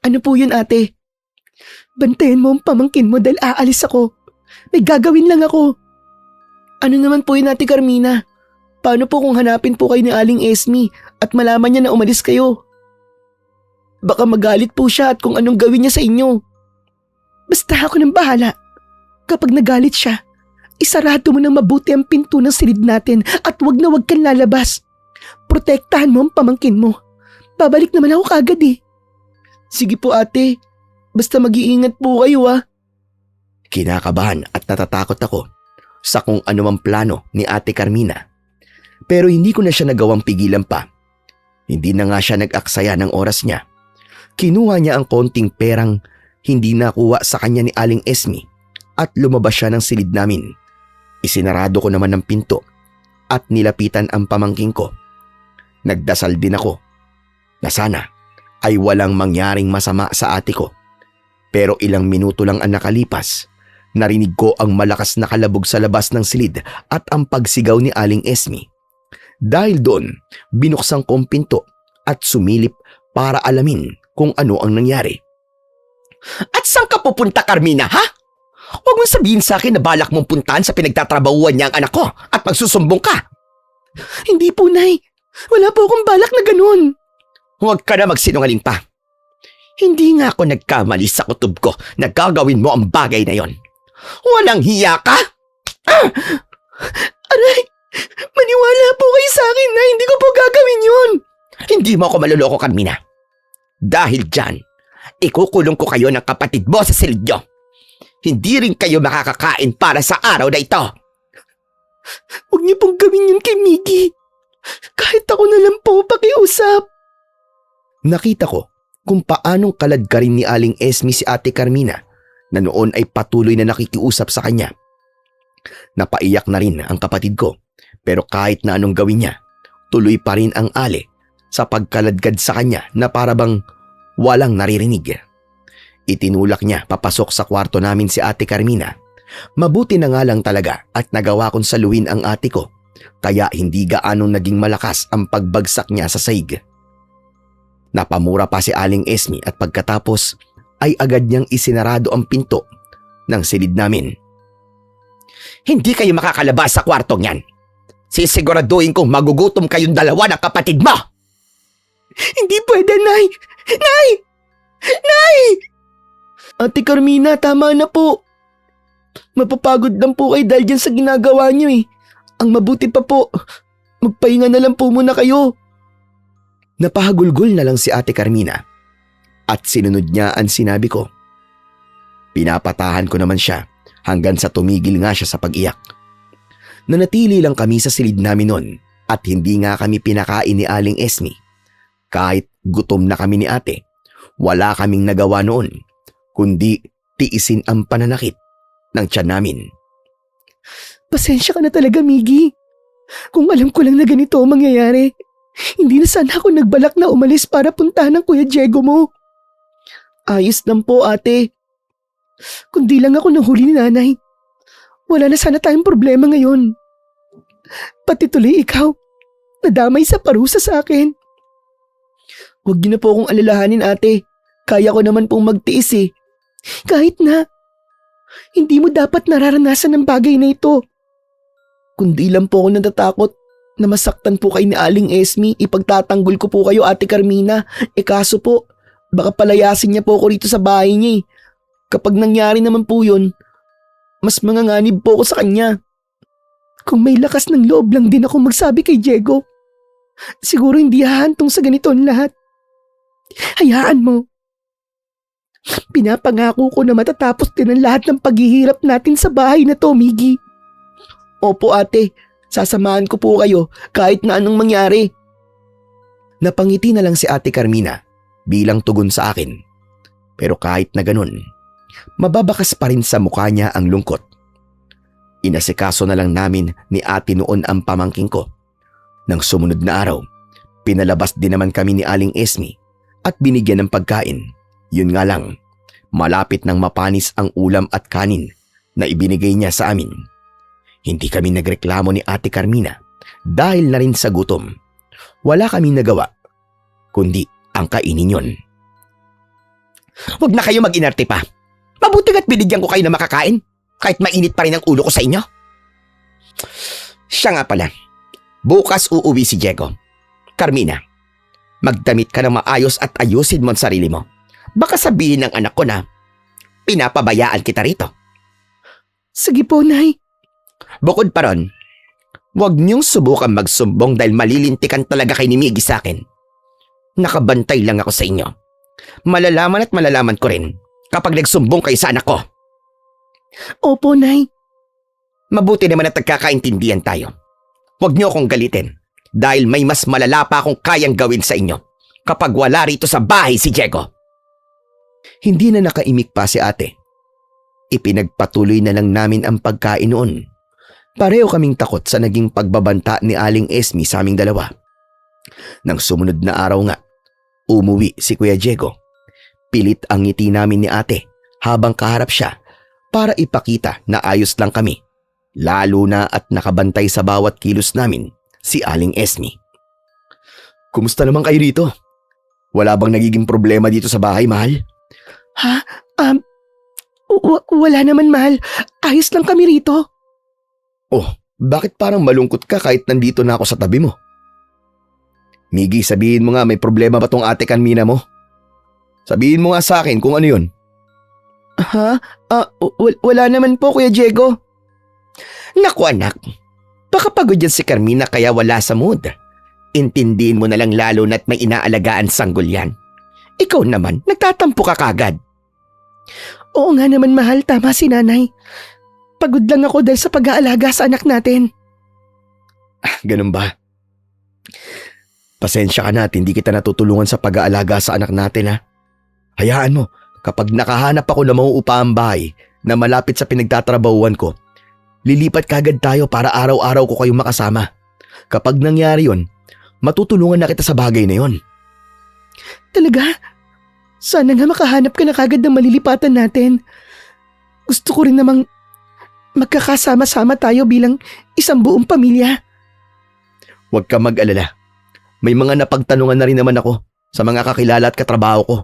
Ano po yun ate? Bantayan mo ang pamangkin mo dahil aalis ako. May gagawin lang ako. Ano naman po yun Ate Carmina? Paano po kung hanapin po kayo ni Aling Esme at malaman niya na umalis kayo? Baka magalit po siya at kung anong gawin niya sa inyo. Basta ako nang bahala. Kapag nagalit siya, isarado mo nang mabuti ang pinto ng silid natin at wag na wag kang lalabas. Protektahan mo ang pamangkin mo. Babalik naman ako kagad Sige po ate, basta mag-iingat po kayo Kinakabahan at natatakot ako sa kung anumang plano ni Ate Carmina. Pero hindi ko na siya nagawang pigilan pa. Hindi na nga siya nag-aksaya ng oras niya. Kinuha niya ang konting perang hindi nakuha sa kanya ni Aling Esme at lumabas siya ng silid namin. Isinarado ko naman ng pinto at nilapitan ang pamangking ko. Nagdasal din ako na sana ay walang mangyaring masama sa ate ko. Pero ilang minuto lang ang nakalipas, narinig ko ang malakas na kalabog sa labas ng silid at ang pagsigaw ni Aling Esme. Dahil doon, binuksan ko ang pinto at sumilip para alamin kung ano ang nangyari. At saan ka pupunta, Carmina, ha? Huwag mong sabihin sa akin na balak mong puntahan sa pinagtatrabahuan niya ang anak ko at magsusumbong ka. Hindi po, Nay. Wala po akong balak na ganun. Huwag ka na magsinungaling pa. Hindi nga ako nagkamali sa kutob ko na gagawin mo ang bagay na yon. Walang hiya ka? Aray, maniwala po kayo sa akin na hindi ko po gagawin yun. Hindi mo ako maluloko, Carmina. Dahil dyan, ikukulong ko kayo ng kapatid mo sa silidyo. Hindi rin kayo makakakain para sa araw na ito. Huwag niyo pong gawin yun kay Miggy. Kahit ako na lang po pakiusap. Nakita ko kung paanong kaladkarin ni Aling Esme si Ate Carmina na noon ay patuloy na nakikiusap sa kanya. Napaiyak na rin ang kapatid ko pero kahit na anong gawin niya, tuloy pa rin ang ale sa pagkaladkad sa kanya na parabang walang naririnig. Itinulak niya papasok sa kwarto namin si Ate Carmina. Mabuti na nga lang talaga at nagawa kong saluhin ang ate ko kaya hindi gaanong naging malakas ang pagbagsak niya sa sahig. Napamura pa si Aling Esme at pagkatapos ay agad niyang isinarado ang pinto ng silid namin. Hindi kayo makakalabas sa kwartong yan. Sisiguraduhin kong magugutom kayong dalawa ng kapatid mo. Hindi pwede, Nay! Nay! Nay! Ate Carmina, tama na po. Mapapagod lang po kayo dahil dyan sa ginagawa niyo eh. Ang mabuti pa po, magpahinga na lang po muna kayo. Napahagulgol na lang si Ate Carmina at sinunod niya ang sinabi ko. Pinapatahan ko naman siya hanggang sa tumigil nga siya sa pag-iyak. Nanatili lang kami sa silid namin noon at hindi nga kami pinakain ni Aling Esme. Kahit gutom na kami ni ate, wala kaming nagawa noon kundi tiisin ang pananakit ng tiyan namin. Pasensya ka na talaga, Miggy. Kung alam ko lang na ganito ang mangyayari, hindi na sana ako nagbalak na umalis para puntahan ng Kuya Diego mo. Ayos lang po, ate. Kundi lang ako nahuli ni nanay. Wala na sana tayong problema ngayon. Pati tuloy ikaw, nadamay sa parusa sa akin. Huwag niyo na po akong alalahanin, ate. Kaya ko naman pong magtiis eh. Kahit na, hindi mo dapat nararanasan ng bagay na ito. Kundi lang po ako natatakot na masaktan po kay ni Aling Esme. Ipagtatanggol ko po kayo, Ate Carmina. Kaso po, baka palayasin niya po ako rito sa bahay niya eh. Kapag nangyari naman po yun, mas manganganib po ako sa kanya. Kung may lakas ng loob lang din ako magsabi kay Diego, siguro hindi hahantong sa ganito ang lahat. Hayaan mo. Pinapangako ko na matatapos din ang lahat ng paghihirap natin sa bahay na to, Miggy. Opo, ate. Sasamahan ko po kayo kahit na anong mangyari. Napangiti na lang si Ate Carmina bilang tugon sa akin. Pero kahit na ganun, mababakas pa rin sa mukha niya ang lungkot. Inasikaso na lang namin ni ate noon ang pamangking ko. Nang sumunod na araw, pinalabas din naman kami ni Aling Esme at binigyan ng pagkain. Yun nga lang, malapit nang mapanis ang ulam at kanin na ibinigay niya sa amin. Hindi kami nagreklamo ni Ate Carmina dahil na rin sa gutom. Wala kaming nagawa, kundi ang kainin yon. Huwag na kayo mag-inarte pa. Mabuti nga't binigyan ko kayo na makakain kahit mainit pa rin ang ulo ko sa inyo. Siya nga pala, bukas uuwi si Diego. Carmina, magdamit ka ng maayos at ayusin mo ang sarili mo. Baka sabihin ng anak ko na pinapabayaan kita rito. Sige po, Nay. Bukod pa ron, huwag niyong subukan magsumbong dahil malilintikan talaga kay ni Miggy sa akin. Nakabantay lang ako sa inyo. Malalaman at malalaman ko rin kapag nagsumbong kayo sa anak ko. Opo, Nay. Mabuti naman at nagkakaintindihan tayo. Huwag niyo akong galitin dahil may mas malala pa akong kayang gawin sa inyo kapag wala rito sa bahay si Diego. Hindi na nakaimik pa si ate. Ipinagpatuloy na lang namin ang pagkain noon. Pareho kaming takot sa naging pagbabanta ni Aling Esme sa aming dalawa. Nang sumunod na araw nga, umuwi si Kuya Diego. Pilit ang ngiti namin ni ate habang kaharap siya para ipakita na ayos lang kami. Lalo na at nakabantay sa bawat kilos namin si Aling Esme. Kumusta naman kayo rito? Wala bang nagiging problema dito sa bahay, mahal? Ha? Wala naman, mahal. Ayos lang kami rito. Oh, bakit parang malungkot ka kahit nandito na ako sa tabi mo? Miggy, sabihin mo nga may problema ba tong Ate Carmina mo? Sabihin mo nga sa akin kung ano yun. Ha? Wala naman po, Kuya Diego. Naku anak, baka pagod yan si Carmina kaya wala sa mood. Intindihin mo na lang lalo na't may inaalagaan sanggol yan. Ikaw naman, nagtatampo ka kagad. Oo nga naman, mahal. Tama si nanay. Pagod lang ako dahil sa pag-aalaga sa anak natin. Ganun ba? Pasensya ka na at hindi kita natutulungan sa pag-aalaga sa anak natin ha. Hayaan mo, kapag nakahanap ako na mauupaang bahay na malapit sa pinagtatrabahuan ko, lilipat kagad tayo para araw-araw ko kayong makasama. Kapag nangyari yon, matutulungan na kita sa bagay na yon. Talaga? Sana nga makahanap ka na kagad ng malilipatan natin. Gusto ko rin namang magkakasama-sama tayo bilang isang buong pamilya. Huwag ka mag-alala. May mga napagtanungan na rin naman ako sa mga kakilala at katrabaho ko.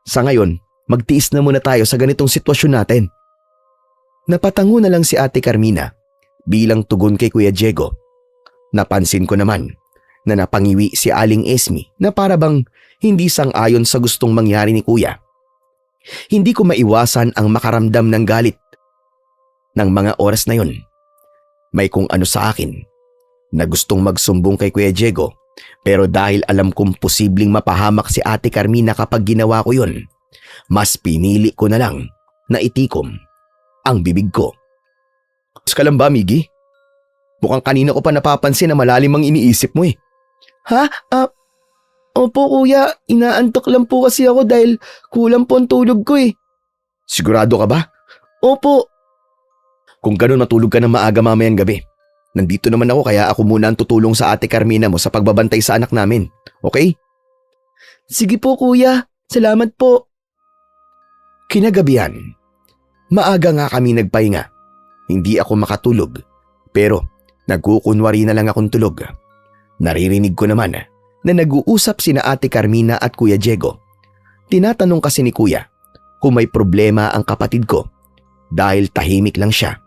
Sa ngayon, magtiis na muna tayo sa ganitong sitwasyon natin. Napatango na lang si Ate Carmina bilang tugon kay Kuya Diego. Napansin ko naman na napangiwi si Aling Esme na para bang hindi sang-ayon sa gustong mangyari ni Kuya. Hindi ko maiwasan ang makaramdam ng galit. Ng mga oras na yun, may kung ano sa akin na gustong magsumbong kay Kuya Diego, pero dahil alam kong posibleng mapahamak si Ate Carmina kapag ginawa ko yun, mas pinili ko na lang na itikom ang bibig ko. Mas ka lang ba, Miggy? Mukhang kanina ko pa napapansin na malalim ang iniisip mo eh. Ha? Opo kuya, inaantok lang po kasi ako dahil kulang po ang tulog ko eh. Sigurado ka ba? Opo. Kung ganun matulog ka ng maaga mamayang gabi. Nandito naman ako kaya ako muna ang tutulong sa Ate Carmina mo sa pagbabantay sa anak namin. Okay? Sige po kuya, salamat po. Kinagabihan, maaga nga kami nagpahinga. Hindi ako makatulog, pero nagkukunwari na lang akong tulog. Naririnig ko naman na nag-uusap sina Ate Carmina at Kuya Diego. Tinatanong kasi ni Kuya kung may problema ang kapatid ko dahil tahimik lang siya.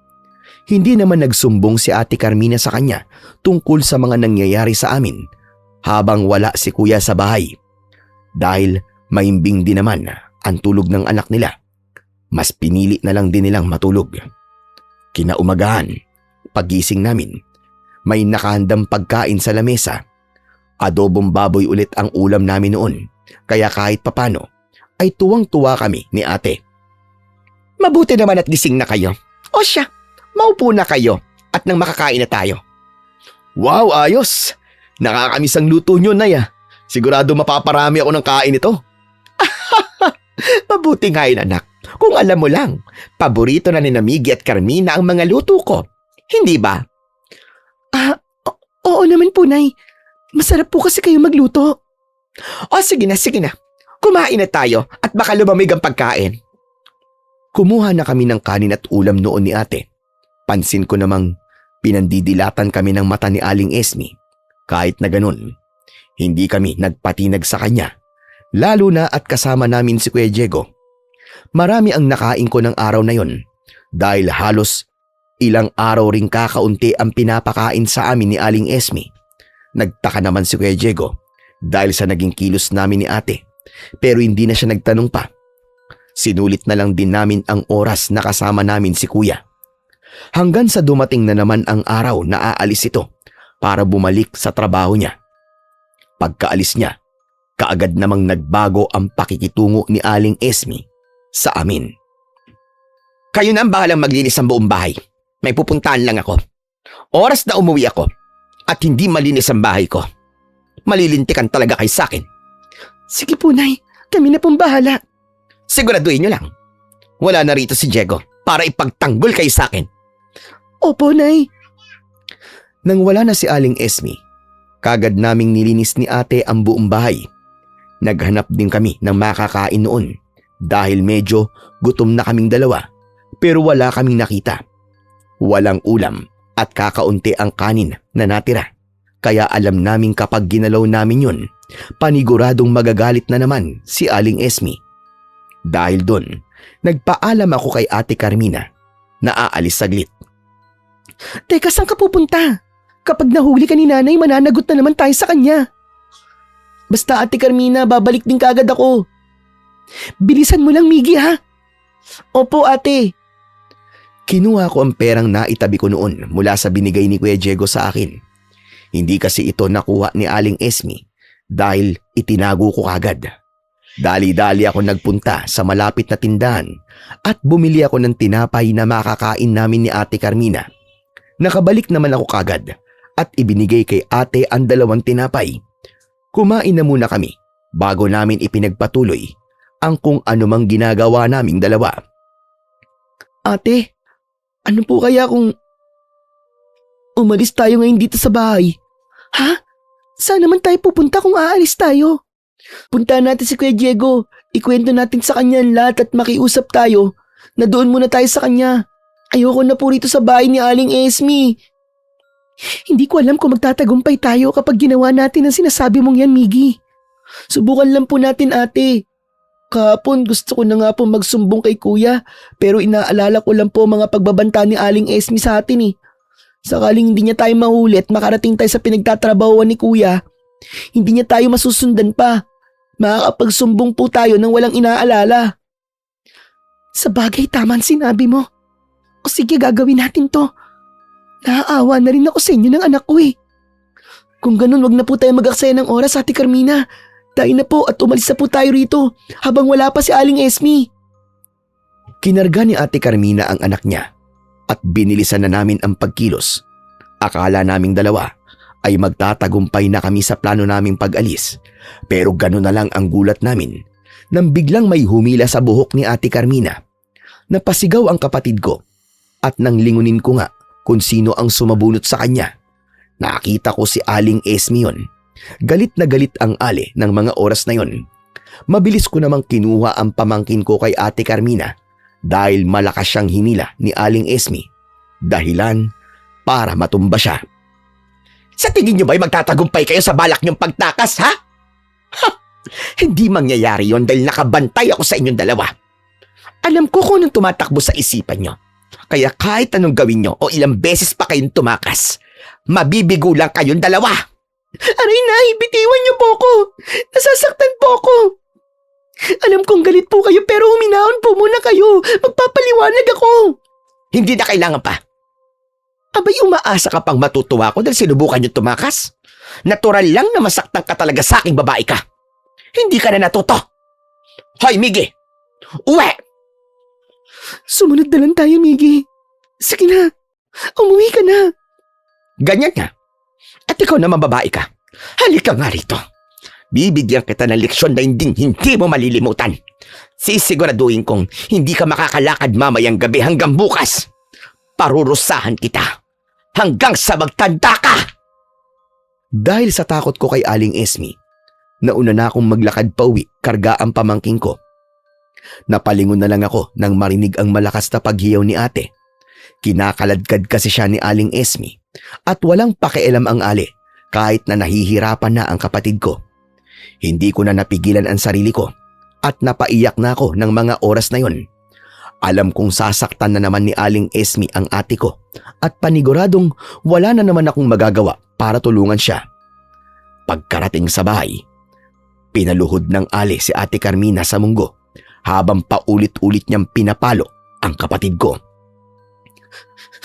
Hindi naman nagsumbong si Ate Carmina sa kanya tungkol sa mga nangyayari sa amin habang wala si Kuya sa bahay. Dahil maimbing din naman ang tulog ng anak nila, mas pinili na lang din nilang matulog. Kinaumagahan, pagising namin, may nakahandang pagkain sa lamesa. Adobong baboy ulit ang ulam namin noon, kaya kahit papano ay tuwang-tuwa kami ni Ate. Mabuti naman at gising na kayo. O siya, maupo na kayo at nang makakain na tayo. Wow, ayos! Nakakamiss ang luto nyo, Nay. Sigurado mapaparami ako ng kain ito. Mabuti nga yun, anak. Kung alam mo lang, paborito na ni Miggy at Carmina ang mga luto ko. Hindi ba? Oo naman po Nay. Masarap po kasi kayo magluto. O sige na, sige na. Kumain na tayo at baka lumamig ang pagkain. Kumuha na kami ng kanin at ulam noon ni Ate. Pansin ko namang pinandidilatan kami ng mata ni Aling Esme. Kahit na ganun, hindi kami nagpatinag sa kanya. Lalo na at kasama namin si Kuya Diego. Marami ang nakain ko ng araw na yon dahil halos ilang araw ring kakaunti ang pinapakain sa amin ni Aling Esme. Nagtaka naman si Kuya Diego dahil sa naging kilos namin ni Ate, pero hindi na siya nagtanong pa. Sinulit na lang din namin ang oras na kasama namin si Kuya. Hanggang sa dumating na naman ang araw na aalis ito para bumalik sa trabaho niya. Pagkaalis niya, kaagad namang nagbago ang pakikitungo ni Aling Esme sa amin. Kayo na ang bahalang maglinis ng buong bahay. May pupuntahan lang ako. Oras na umuwi ako at hindi malinis ang bahay ko. Malilintikan talaga kayo sa akin. Sige po Nay, kami na pong bahala. Siguraduhin nyo lang. Wala na rito si Diego para ipagtanggol kayo sa akin. Opo Nay. Nang wala na si Aling Esme, kagad naming nilinis ni Ate ang buong bahay. Naghanap din kami ng makakain noon dahil medyo gutom na kaming dalawa pero wala kaming nakita. Walang ulam at kakaunti ang kanin na natira. Kaya alam namin kapag ginalaw namin yun, paniguradong magagalit na naman si Aling Esme. Dahil doon, nagpaalam ako kay Ate Carmina na aalis saglit. Teka, saan ka pupunta? Kapag nahuli ka ni Nanay, mananagot na naman tayo sa kanya. Basta Ate Carmina, babalik din kagad ako. Bilisan mo lang, Miggy ha? Opo ate. Kinuha ko ang perang naitabi ko noon mula sa binigay ni Kuya Diego sa akin. Hindi kasi ito nakuha ni Aling Esme dahil itinago ko kagad. Dali-dali ako nagpunta sa malapit na tindahan at bumili ako ng tinapay na makakain namin ni Ate Carmina. Nakabalik naman ako kagad at ibinigay kay Ate ang 2 tinapay. Kumain na muna kami bago namin ipinagpatuloy ang kung anumang ginagawa naming dalawa. Ate, ano po kaya kung umalis tayo ngayon dito sa bahay? Ha? Saan naman tayo pupunta kung aalis tayo? Puntahan natin si Kuya Diego, ikwento natin sa kanya ang lahat at makiusap tayo na doon muna tayo sa kanya. Ayoko na po rito sa bahay ni Aling Esme. Hindi ko alam kung magtatagumpay tayo kapag ginawa natin ang sinasabi mong yan, Miggy. Subukan lang po natin ate. Kahapon gusto ko na nga po magsumbong kay kuya pero inaalala ko lang po mga pagbabanta ni Aling Esme sa atin eh. Sakaling hindi niya tayo mahuli at makarating tayo sa pinagtatrabahuan ni kuya, hindi niya tayo masusundan pa. Makakapagsumbong po tayo nang walang inaalala. Sa bagay, tama ang sinabi mo. O sige, gagawin natin to. Naaawa na rin ako sa inyo ng anak ko eh. Kung ganun, wag na po tayo mag-aksaya ng oras, Ate Carmina. Tayo na po at umalis na po tayo rito habang wala pa si Aling Esme. Kinarga ni Ate Carmina ang anak niya at binilisan na namin ang pagkilos. Akala naming dalawa ay magtatagumpay na kami sa plano naming pag-alis, pero gano'n na lang ang gulat namin nang biglang may humila sa buhok ni Ate Carmina. Napasigaw ang kapatid ko at nang lingunin ko nga kung sino ang sumabunot sa kanya, nakita ko si Aling Esme yun. Galit na galit ang ale ng mga oras na yon. Mabilis ko namang kinuha ang pamangkin ko kay Ate Carmina dahil malakas siyang hinila ni Aling Esme. Dahilan para matumba siya. Sa tingin niyo ba'y magtatagumpay kayo sa balak niyong pagtakas, ha? Ha! Hindi mangyayari yon dahil nakabantay ako sa inyong dalawa. Alam ko kung anong tumatakbo sa isipan niyo. Kaya kahit anong gawin niyo o ilang beses pa kayong tumakas, mabibigo lang kayong dalawa. Aray nay, bitiwan niyo po ko. Nasasaktan po ako. Alam kong galit po kayo pero huminahon po muna kayo. Magpapaliwanag ako. Hindi na kailangan pa. Abay, umaasa ka pang matutuwa ko dahil sinubukan niyo tumakas? Natural lang na masaktan ka talaga sa aking babae ka. Hindi ka na natuto. Hoy, Miggy! Uwi! Sumunod na lang tayo, Miggy. Sige na. Umuwi ka na. Ganyan nga. At ikaw naman babae ka. Halika nga rito. Bibigyan kita ng leksyon na hindi mo malilimutan. Sisiguraduhin kong hindi ka makakalakad mamayang gabi hanggang bukas. Parurusahan kita hanggang sa magtanda ka. Dahil sa takot ko kay Aling Esme, nauna na akong maglakad pauwi karga ang pamangking ko. Napalingon na lang ako nang marinig ang malakas na paghiyaw ni ate. Kinakaladkad kasi siya ni Aling Esme at walang pakialam ang ale kahit na nahihirapan na ang kapatid ko. Hindi ko na napigilan ang sarili ko at napaiyak na ako ng mga oras na yon. Alam kong sasaktan na naman ni Aling Esme ang ate ko at paniguradong wala na naman akong magagawa para tulungan siya. Pagkarating sa bahay, pinaluhod ng ale si Ate Carmina sa munggo habang paulit-ulit niyang pinapalo ang kapatid ko.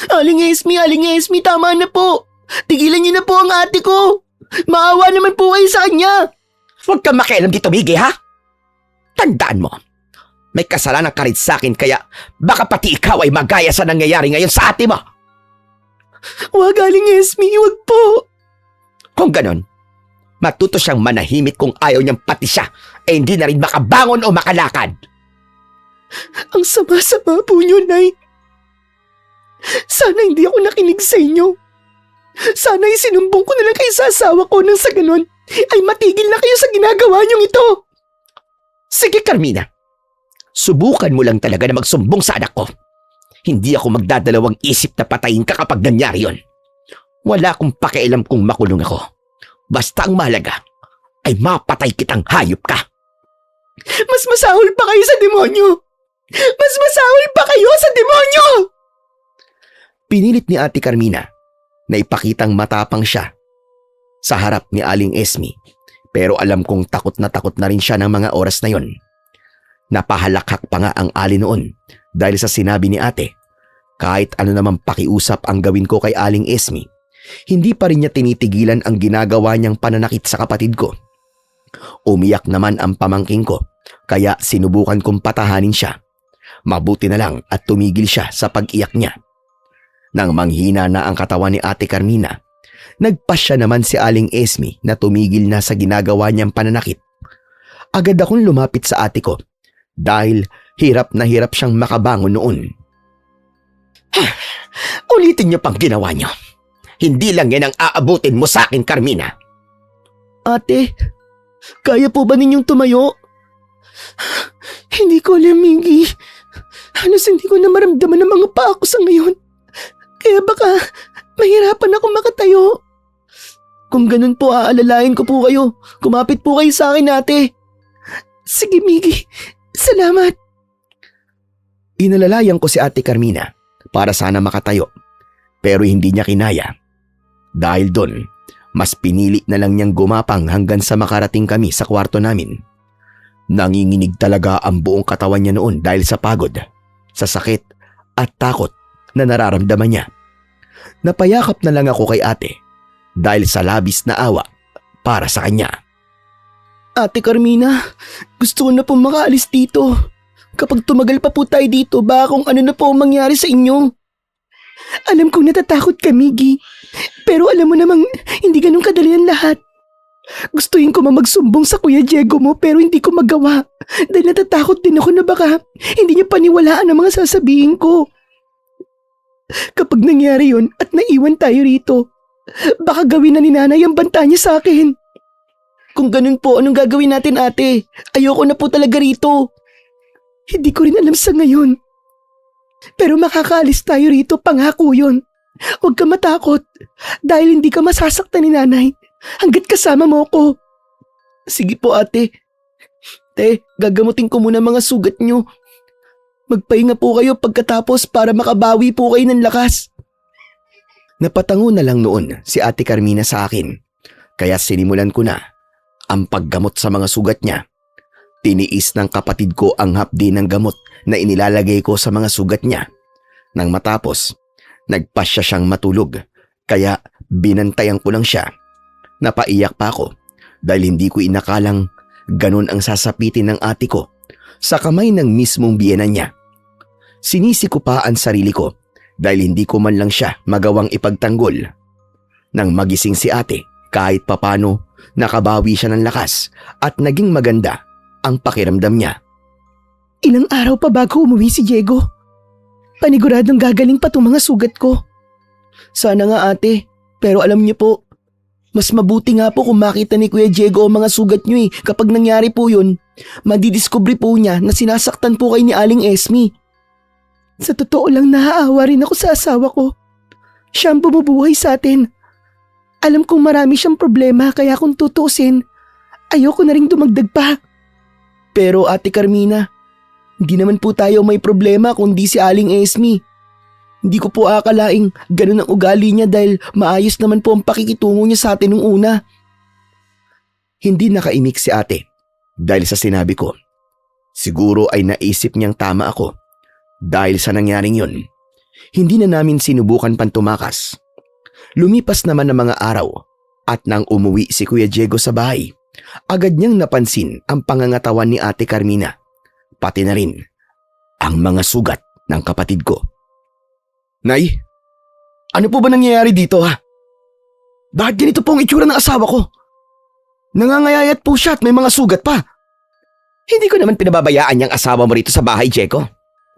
Aling Esme, tama na po. Tigilan niyo na po ang ate ko. Maawa naman po kayo sa kanya. Huwag kang makialam dito, Miggy, ha? Tandaan mo, may kasalanan ka rin sa akin kaya baka pati ikaw ay magaya sa nangyayari ngayon sa ate mo. Huwag, Aling Esme, huwag po. Kung ganon, matuto siyang manahimik kung ayaw niyang pati siya eh hindi na rin makabangon o makalakad. Ang sama-sama po niyo, Nay. Sana hindi ako nakinig sa inyo. Sana isinumbong ko na lang kayo sa asawa ko nang sa ganon ay matigil na kayo sa ginagawa niyong ito. Sige, Carmina. Subukan mo lang talaga na magsumbong sa anak ko. Hindi ako magdadalawang isip na patayin ka kapag nangyari yon. Wala akong pakialam kung makulong ako. Basta ang mahalaga ay mapatay kitang hayop ka. Mas masahol pa kayo sa demonyo. Mas masahol pa kayo sa demonyo! Pinilit ni Ate Carmina na ipakitang matapang siya sa harap ni Aling Esme, pero alam kong takot na rin siya ng mga oras na yon. Napahalakhak pa nga ang ali noon dahil sa sinabi ni ate. Kahit ano namang pakiusap ang gawin ko kay Aling Esme, hindi pa rin niya tinitigilan ang ginagawa niyang pananakit sa kapatid ko. Umiyak naman ang pamangking ko kaya sinubukan kong patahanin siya. Mabuti na lang at tumigil siya sa pag-iyak niya. Nang manghina na ang katawan ni Ate Carmina, nagpasya naman si Aling Esme na tumigil na sa ginagawa niyang pananakit. Agad akong lumapit sa ate ko dahil hirap na hirap siyang makabangon noon. Ulitin niyo pang ginawa niyo. Hindi lang yan ang aabutin mo sa akin, Carmina. Ate, kaya po ba ninyong tumayo? Hindi ko alam, Miggy. Halos hindi ko na maramdaman ang mga paa ko sa ngayon. Kaya baka mahirapan ako makatayo. Kung ganun po, aalalayan ko po kayo. Kumapit po kayo sa akin, ate. Sige, Miggy. Salamat. Inalalayan ko si Ate Carmina para sana makatayo, pero hindi niya kinaya. Dahil doon, mas pinili na lang niyang gumapang hanggang sa makarating kami sa kwarto namin. Nanginginig talaga ang buong katawan niya noon dahil sa pagod, sa sakit at takot na nararamdaman niya. Napayakap na lang ako kay ate dahil sa labis na awa para sa kanya. Ate Carmina, gusto ko na po makaalis dito. Kapag tumagal pa po tayo dito, baka kung ano na po ang mangyari sa inyo. Alam kong natatakot ka, Miggy. Pero alam mo namang hindi ganun kadali ang lahat. Gustuin ko magsumbong sa Kuya Diego mo pero hindi ko magawa. Dahil natatakot din ako na baka hindi niya paniwalaan ang mga sasabihin ko. Kapag nangyari yun at naiwan tayo rito, baka gawin na ni nanay ang banta niya sa akin. Kung ganun po, anong gagawin natin ate? Ayoko na po talaga rito. Hindi ko rin alam sa ngayon. Pero makakaalis tayo rito, pangako yun. Huwag ka matakot dahil hindi ka masasaktan ni nanay hanggat kasama mo ko. Sige po ate. Te, gagamutin ko muna mga sugat nyo. Magpahinga po kayo pagkatapos para makabawi po kayo ng lakas. Napatango na lang noon si Ate Carmina sa akin, kaya sinimulan ko na ang paggamot sa mga sugat niya. Tiniis ng kapatid ko ang hapdi ng gamot na inilalagay ko sa mga sugat niya. Nang matapos, nagpasya siyang matulog, kaya binantayan ko lang siya. Napaiyak pa ako dahil hindi ko inakalang ganun ang sasapitin ng ate ko sa kamay ng mismong biyenan niya. Sinisi ko pa ang sarili ko dahil hindi ko man lang siya magawang ipagtanggol. Nang magising si ate, kahit papano nakabawi siya ng lakas at naging maganda ang pakiramdam niya. Ilang araw pa bago umuwi si Diego. Paniguradong gagaling pa itong mga sugat ko. Sana nga ate, pero alam niyo po, mas mabuti nga po kung makita ni Kuya Diego ang mga sugat niyo eh. Kapag nangyari po yun, madidiscovery po niya na sinasaktan po kayo ni Aling Esme. Sa totoo lang naaawa rin ako sa asawa ko. Siya ang bumubuhay sa atin. Alam kong marami siyang problema kaya kung tutuusin, ayoko na rin dumagdag pa. Pero Ate Carmina, hindi naman po tayo may problema kundi si Aling Esme. Hindi ko po akalaing ganun ang ugali niya dahil maayos naman po ang pakikitungo niya sa atin nung una. Hindi nakaimik si ate dahil sa sinabi ko. Siguro ay naisip niyang tama ako. Dahil sa nangyaring yun, hindi na namin sinubukan pang tumakas. Lumipas naman ng mga araw at nang umuwi si Kuya Diego sa bahay, agad niyang napansin ang pangangatawan ni Ate Carmina, pati na rin ang mga sugat ng kapatid ko. Nay, ano po ba nangyayari dito ha? Bakit ganito po ang itsura ng asawa ko? Nangangayayat po siya at may mga sugat pa. Hindi ko naman pinababayaan yung asawa mo rito sa bahay, Diego.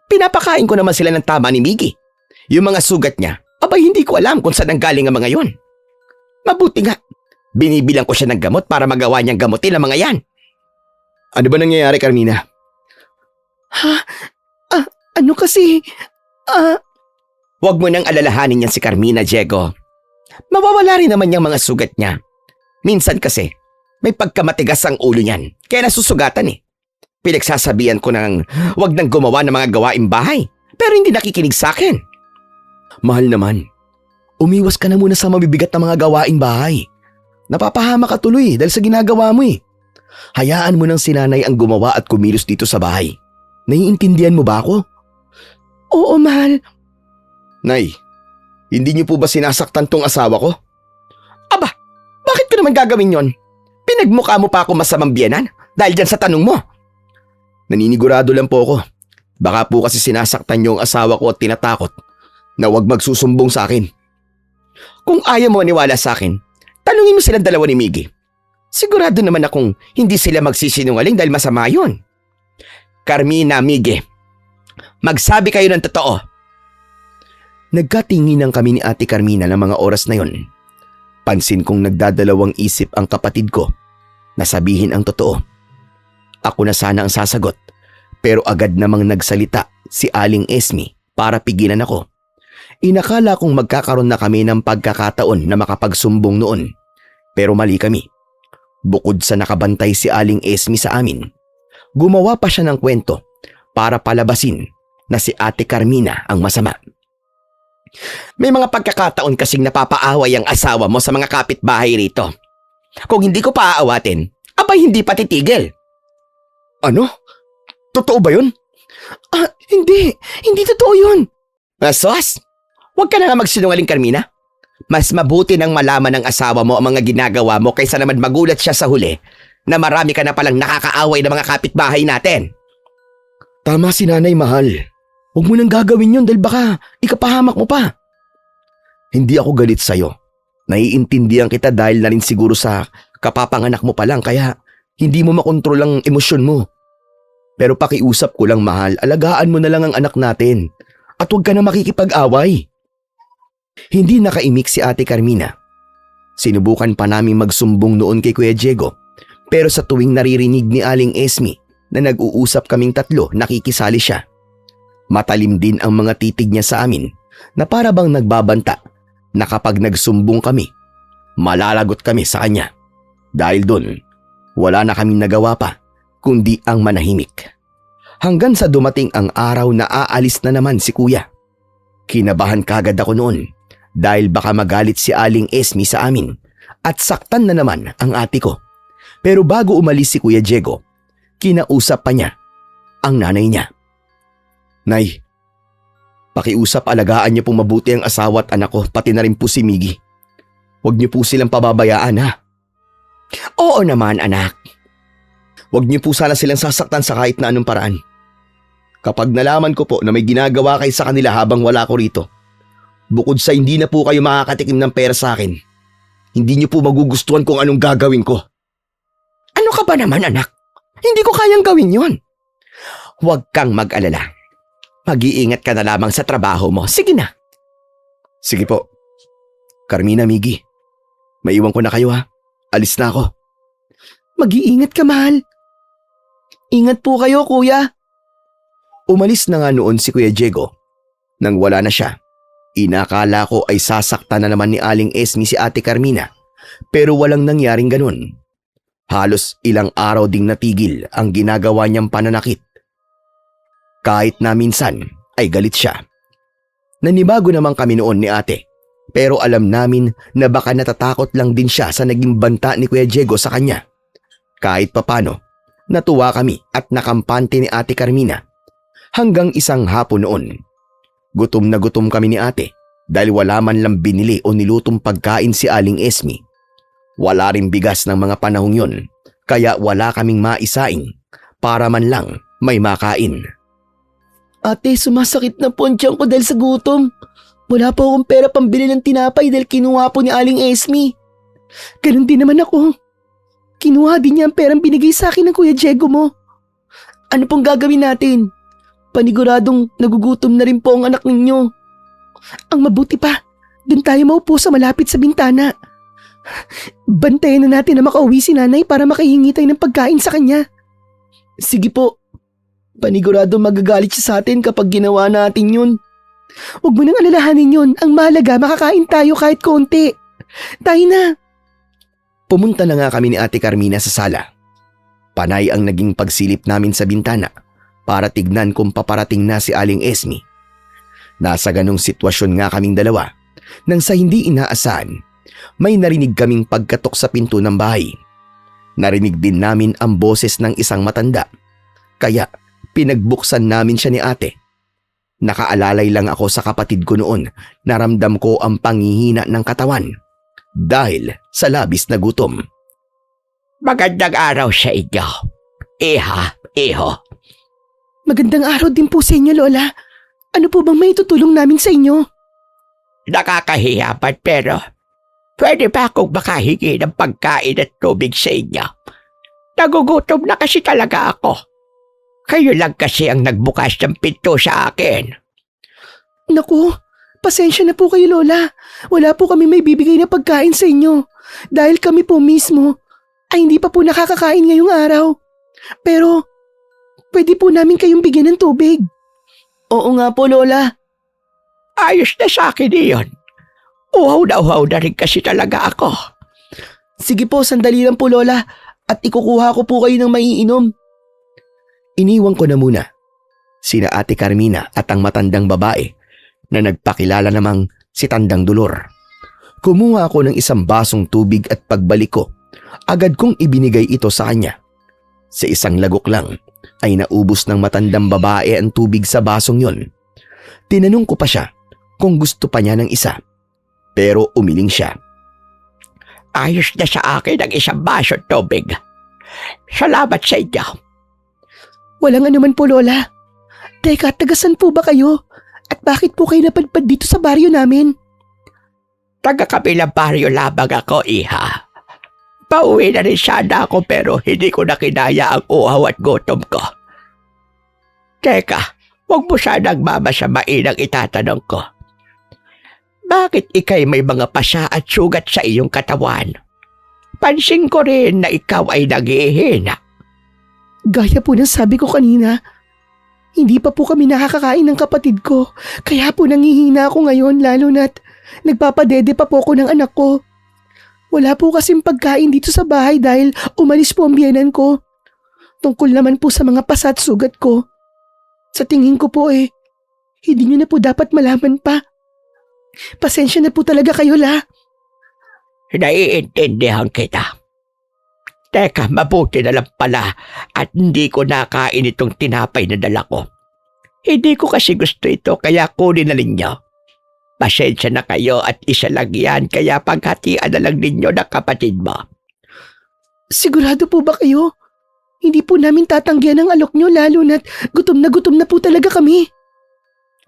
Pinapakain ko naman sila ng tama ni Miggy. Yung mga sugat niya, abay hindi ko alam kung saan ang galing ang mga yon. Mabuti nga, binibilang ko siya ng gamot para magawa niyang gamutin ang mga yan. Ano ba nangyayari, Carmina? Ha? Ano kasi? Huwag mo nang alalahanin yan si Carmina, Diego. Mawawala rin naman yung mga sugat niya. Minsan kasi, may pagkamatigas ang ulo niyan, kaya nasusugatan eh. Pinagsasabihan ko nang huwag nang gumawa ng mga gawaing bahay, pero hindi nakikinig sa akin. Mahal naman, umiwas ka na muna sa mabibigat na mga gawaing bahay. Napapahama ka tuloy dahil sa ginagawa mo eh. Hayaan mo nang si nanay ang gumawa at kumilos dito sa bahay. Naiintindihan mo ba ako? Oo, mahal. Nay, hindi niyo po ba sinasaktan tong asawa ko? Aba, bakit ko naman gagawin yon? Pinagmukha mo pa ako masamang biyenan dahil dyan sa tanong mo. Naninigurado lang po ako. Baka po kasi sinasaktan niyo ang asawa ko at tinatakot na huwag magsusumbong sa akin. Kung ayaw mo maniwala sa akin, tanungin mo silang dalawa ni Miggy. Sigurado naman akong hindi sila magsisinungaling dahil masama yun. Carmina, Miggy, magsabi kayo ng totoo. Nagkatinginan kami ni Ate Carmina ng mga oras na yon. Pansin kong nagdadalawang isip ang kapatid ko na sabihin ang totoo. Ako na sana ang sasagot, pero agad namang nagsalita si Aling Esme para pigilan ako. Inakala kong magkakaroon na kami ng pagkakataon na makapagsumbong noon, pero mali kami. Bukod sa nakabantay si Aling Esme sa amin, Gumawa pa siya ng kwento para palabasin na si Ate Carmina ang masama. May mga pagkakataon kasing napapaaway ang asawa mo sa mga kapitbahay rito. Kung hindi ko paaawatin, abay hindi pa titigil. Ano? Totoo ba yun? Hindi. Hindi totoo yun. Asos, huwag ka na nga magsinungaling, Carmina. Mas mabuti nang malaman ng asawa mo ang mga ginagawa mo kaysa naman magulat siya sa huli na marami ka na palang nakakaaway ng mga kapitbahay natin. Tama si nanay, mahal. Huwag mo nang gagawin yun dahil baka ikapahamak mo pa. Hindi ako galit sa'yo. Naiintindihan kita dahil na rin siguro sa kapapanganak mo pa lang kaya hindi mo makontrol ang emosyon mo. Pero pakiusap ko lang, mahal, alagaan mo na lang ang anak natin at huwag ka na makikipag-away. Hindi nakaimik si Ate Carmina. Sinubukan pa naming magsumbong noon kay Kuya Diego pero sa tuwing naririnig ni Aling Esme na nag-uusap kaming tatlo, nakikisali siya. Matalim din ang mga titig niya sa amin na para bang nagbabanta na kapag nagsumbong kami, malalagot kami sa kanya. Dahil doon, wala na kaming nagawa pa kundi ang manahimik. Hanggang sa dumating ang araw na aalis na naman si Kuya. Kinabahan kagad ako noon dahil baka magalit si Aling Esme sa amin at saktan na naman ang ate ko. Pero bago umalis si Kuya Diego, kinausap pa niya ang nanay niya. Nay, pakiusap alagaan niyo pong mabuti ang asawa at anak ko pati na rin po si Miggy. Huwag niyo po silang pababayaan, ha? Oo naman, anak. Huwag niyo po sana silang sasaktan sa kahit na anong paraan. Kapag nalaman ko po na may ginagawa kayo sa kanila habang wala ko rito, bukod sa hindi na po kayo makakatikim ng pera sa akin, hindi niyo po magugustuhan kung anong gagawin ko. Ano ka ba naman, anak? Hindi ko kayang gawin yon. Huwag kang mag-alala. Mag-iingat ka na lamang sa trabaho mo. Sige na. Sige po. Carmina, Miggy, maiwan ko na kayo, ha? Alis na ako. Mag-iingat ka, mahal. Ingat po kayo, kuya. Umalis na nga noon si Kuya Diego. Nang wala na siya, inakala ko ay sasaktan na naman ni Aling Esme si Ate Carmina, pero walang nangyaring ganun. Halos ilang araw ding natigil ang ginagawa niyang pananakit. Kahit na minsan ay galit siya. Nanibago naman kami noon ni ate, pero alam namin na baka natatakot lang din siya sa naging banta ni Kuya Diego sa kanya. Kahit papano, natuwa kami at nakampante ni Ate Carmina. Hanggang isang hapon noon, gutom na gutom kami ni ate dahil wala man lang binili o nilutong pagkain si Aling Esme. Wala rin bigas ng mga panahong yon, kaya wala kaming maisaing para man lang may makain. Ate, sumasakit na po ang tiyan ko dahil sa gutom. Wala po akong pera pambili ng tinapay dahil kinuha po ni Aling Esme. Ganun din naman ako. Kinuha din niya ang perang binigay sa akin ng Kuya Diego mo. Ano pong gagawin natin? Paniguradong nagugutom na rin po ang anak ninyo. Ang mabuti pa, dun tayo maupo sa malapit sa bintana. Bantayan na natin na makauwi si nanay para makahingi tayo ng pagkain sa kanya. Sige po. Panigurado magagalit siya sa atin kapag ginawa natin yun. Huwag mo nang alalahanin yun. Ang mahalaga, makakain tayo kahit konti. Tayo na. Pumunta na nga kami ni Ate Carmina sa sala. Panay ang naging pagsilip namin sa bintana para tignan kung paparating na si Aling Esme. Nasa ganong sitwasyon nga kaming dalawa nang sa hindi inaasahan, may narinig kaming pagkatok sa pinto ng bahay. Narinig din namin ang boses ng isang matanda. Kaya pinagbuksan namin siya ni ate. Nakaalalay lang ako sa kapatid ko noon na ramdam ko ang panghihina ng katawan dahil sa labis na gutom. Magandang araw sa inyo. Iho. Magandang araw din po sa inyo, Lola. Ano po bang may tutulong namin sa inyo? Nakakahiya man pero pwede ba akong makahingi ng pagkain at tubig sa inyo? Nagugutom na kasi talaga ako. Kayo lang kasi ang nagbukas ng pinto sa akin. Naku, pasensya na po kayo, Lola. Wala po kami may bibigay na pagkain sa inyo. Dahil kami po mismo ay hindi pa po nakakakain ngayong araw. Pero pwede po namin kayong bigyan ng tubig. Oo nga po, Lola. Ayos na sa akin iyon. Uhaw na rin kasi talaga ako. Sige po, sandali lang po, Lola. At ikukuha ko po kayo ng maiinom. Iniwan ko na muna sina Ate Carmina at ang matandang babae na nagpakilala namang si Tandang Dulor. Kumuha ako ng isang basong tubig at pagbalik ko, agad kong ibinigay ito sa kanya. Sa isang lagok lang ay naubos ng matandang babae ang tubig sa basong yon. Tinanong ko pa siya kung gusto pa niya ng isa, pero umiling siya. Ayos na sa akin ang isang baso tubig. Salamat sa inyo. Walang anuman po, Lola. Teka, tagasan po ba kayo? At bakit po kayo napadpad dito sa baryo namin? Taga-kabilang baryo lamang ako, iha. Pauwi na rin sana ako pero hindi ko na kinaya ang uhaw at gutom ko. Teka, huwag mo sanang mamasamain ang itatanong ko. Bakit ikay may mga pasa at sugat sa iyong katawan? Pansin ko rin na ikaw ay nag-iihina. Gaya po ng sabi ko kanina, hindi pa po kami nakakakain ng kapatid ko. Kaya po nangihina ako ngayon lalo na't nagpapadede pa po ako ng anak ko. Wala po kasing pagkain dito sa bahay dahil umalis po ang biyenan ko. Tungkol naman po sa mga pasa at sugat ko. Sa tingin ko po hindi niyo na po dapat malaman pa. Pasensya na po talaga kayo, La. Naiintindihan kita. Teka, mabuti na lang pala at hindi ko nakain itong tinapay na dala ko. Hindi ko kasi gusto ito kaya kunin na ninyo. Pasensya na kayo at isa lang yan kaya paghatian na lang ninyo ng kapatid mo. Sigurado po ba kayo? Hindi po namin tatanggihan ang alok nyo lalo na't gutom na po talaga kami.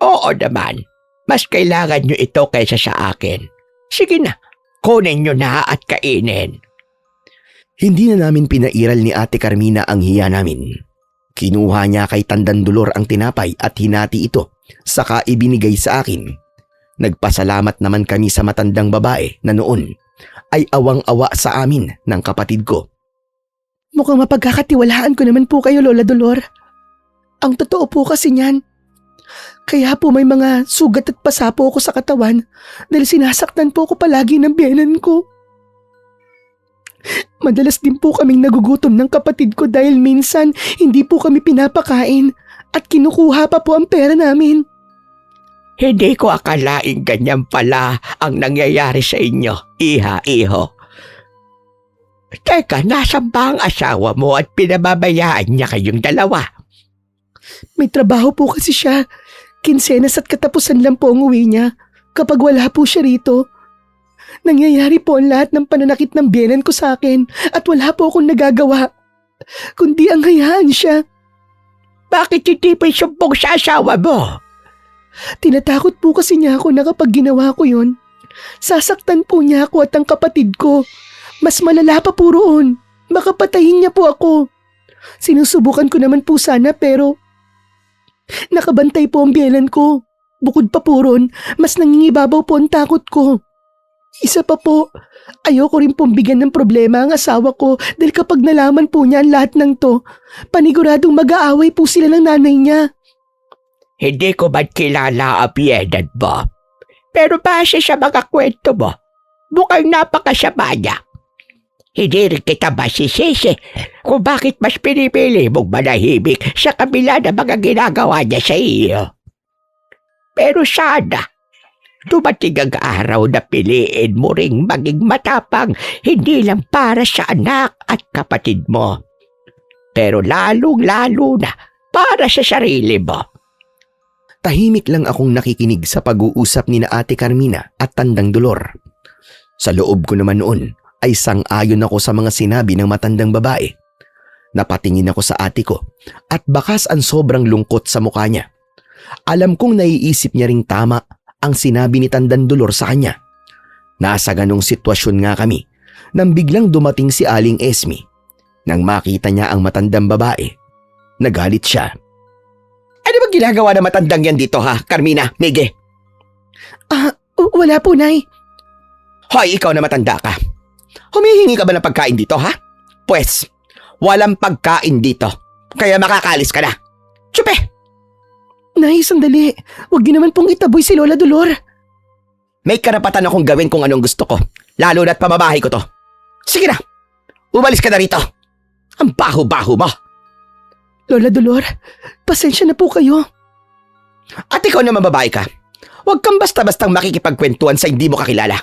Oo naman, mas kailangan nyo ito kaysa sa akin. Sige na, kunin nyo na at kainin. Hindi na namin pinairal ni Ate Carmina ang hiya namin. Kinuha niya kay Tandang Dulor ang tinapay at hinati ito, saka ibinigay sa akin. Nagpasalamat naman kami sa matandang babae na noon ay awang-awa sa amin ng kapatid ko. Mukhang mapagkakatiwalaan ko naman po kayo, Lola Dolor. Ang totoo po kasi niyan. Kaya po may mga sugat at pasa po ako sa katawan dahil sinasaktan po ako palagi ng biyenan ko. Madalas din po kaming nagugutom ng kapatid ko dahil minsan hindi po kami pinapakain at kinukuha pa po ang pera namin. Hindi ko akalaing ganyan pala ang nangyayari sa inyo, iha-iho. Teka, nasan ba ang asawa mo at pinababayaan niya kayong dalawa? May trabaho po kasi siya. Kinsenas at katapusan lang po ang uwi niya kapag wala po siya rito. Nangyayari po ang lahat ng pananakit ng biyenan ko sa akin at wala po akong nagagawa. Kundi ang hayaan siya. Bakit hindi pa sumbong sa asawa mo? Tinatakot po kasi niya ako na kapag ginawa ko yun, sasaktan po niya ako at ang kapatid ko. Mas malala pa po roon. Baka patayin niya po ako. Sinusubukan ko naman po sana pero nakabantay po ang biyenan ko. Bukod pa po ron, mas nangingibabaw po ang takot ko. Isa pa po, ayoko rin pong bigyan ng problema ang asawa ko dahil kapag nalaman po niya ang lahat ng to, paniguradong mag-aaway po sila ng nanay niya. Hindi ko ba kilala ang biyenan mo? Pero base sa mga kwento mo, mukhang napakasama niya. Hindi rin kita masisisi kung bakit mas pinipili mong manahimik sa kabila ng mga ginagawa niya sa iyo. Pero sana, dumating ang araw na piliin mo ring maging matapang hindi lang para sa anak at kapatid mo, pero lalong-lalo na para sa sarili mo. Tahimik lang akong nakikinig sa pag-uusap ni na Ate Carmina at Tandang Dulor. Sa loob ko naman noon ay sang-ayon ako sa mga sinabi ng matandang babae. Napatingin ako sa ate ko at bakas ang sobrang lungkot sa mukha niya. Alam kong naiisip niya ring tama ang sinabi ni Tandang Dulor sa kanya. Nasa ganong sitwasyon nga kami nang biglang dumating si Aling Esme. Nang makita niya ang matandang babae, nagalit siya. Ano bang ginagawa ng matandang yan dito ha, Carmina, Mige? Wala po, Nay. Hoy, ikaw na matanda ka. Humihingi ka ba ng pagkain dito ha? Pwes, walang pagkain dito, kaya makakalis ka na. Tsupe! Nay, sandali. Huwag niyo naman pong itaboy si Lola Dolor. May karapatan akong gawin kung anong gusto ko, lalo na't pamabahay ko to. Sige na, umalis ka na rito. Ang baho-baho mo. Lola Dolor, pasensya na po kayo. At ikaw naman babae ka. Huwag kang basta-bastang makikipagkwentuhan sa hindi mo kakilala.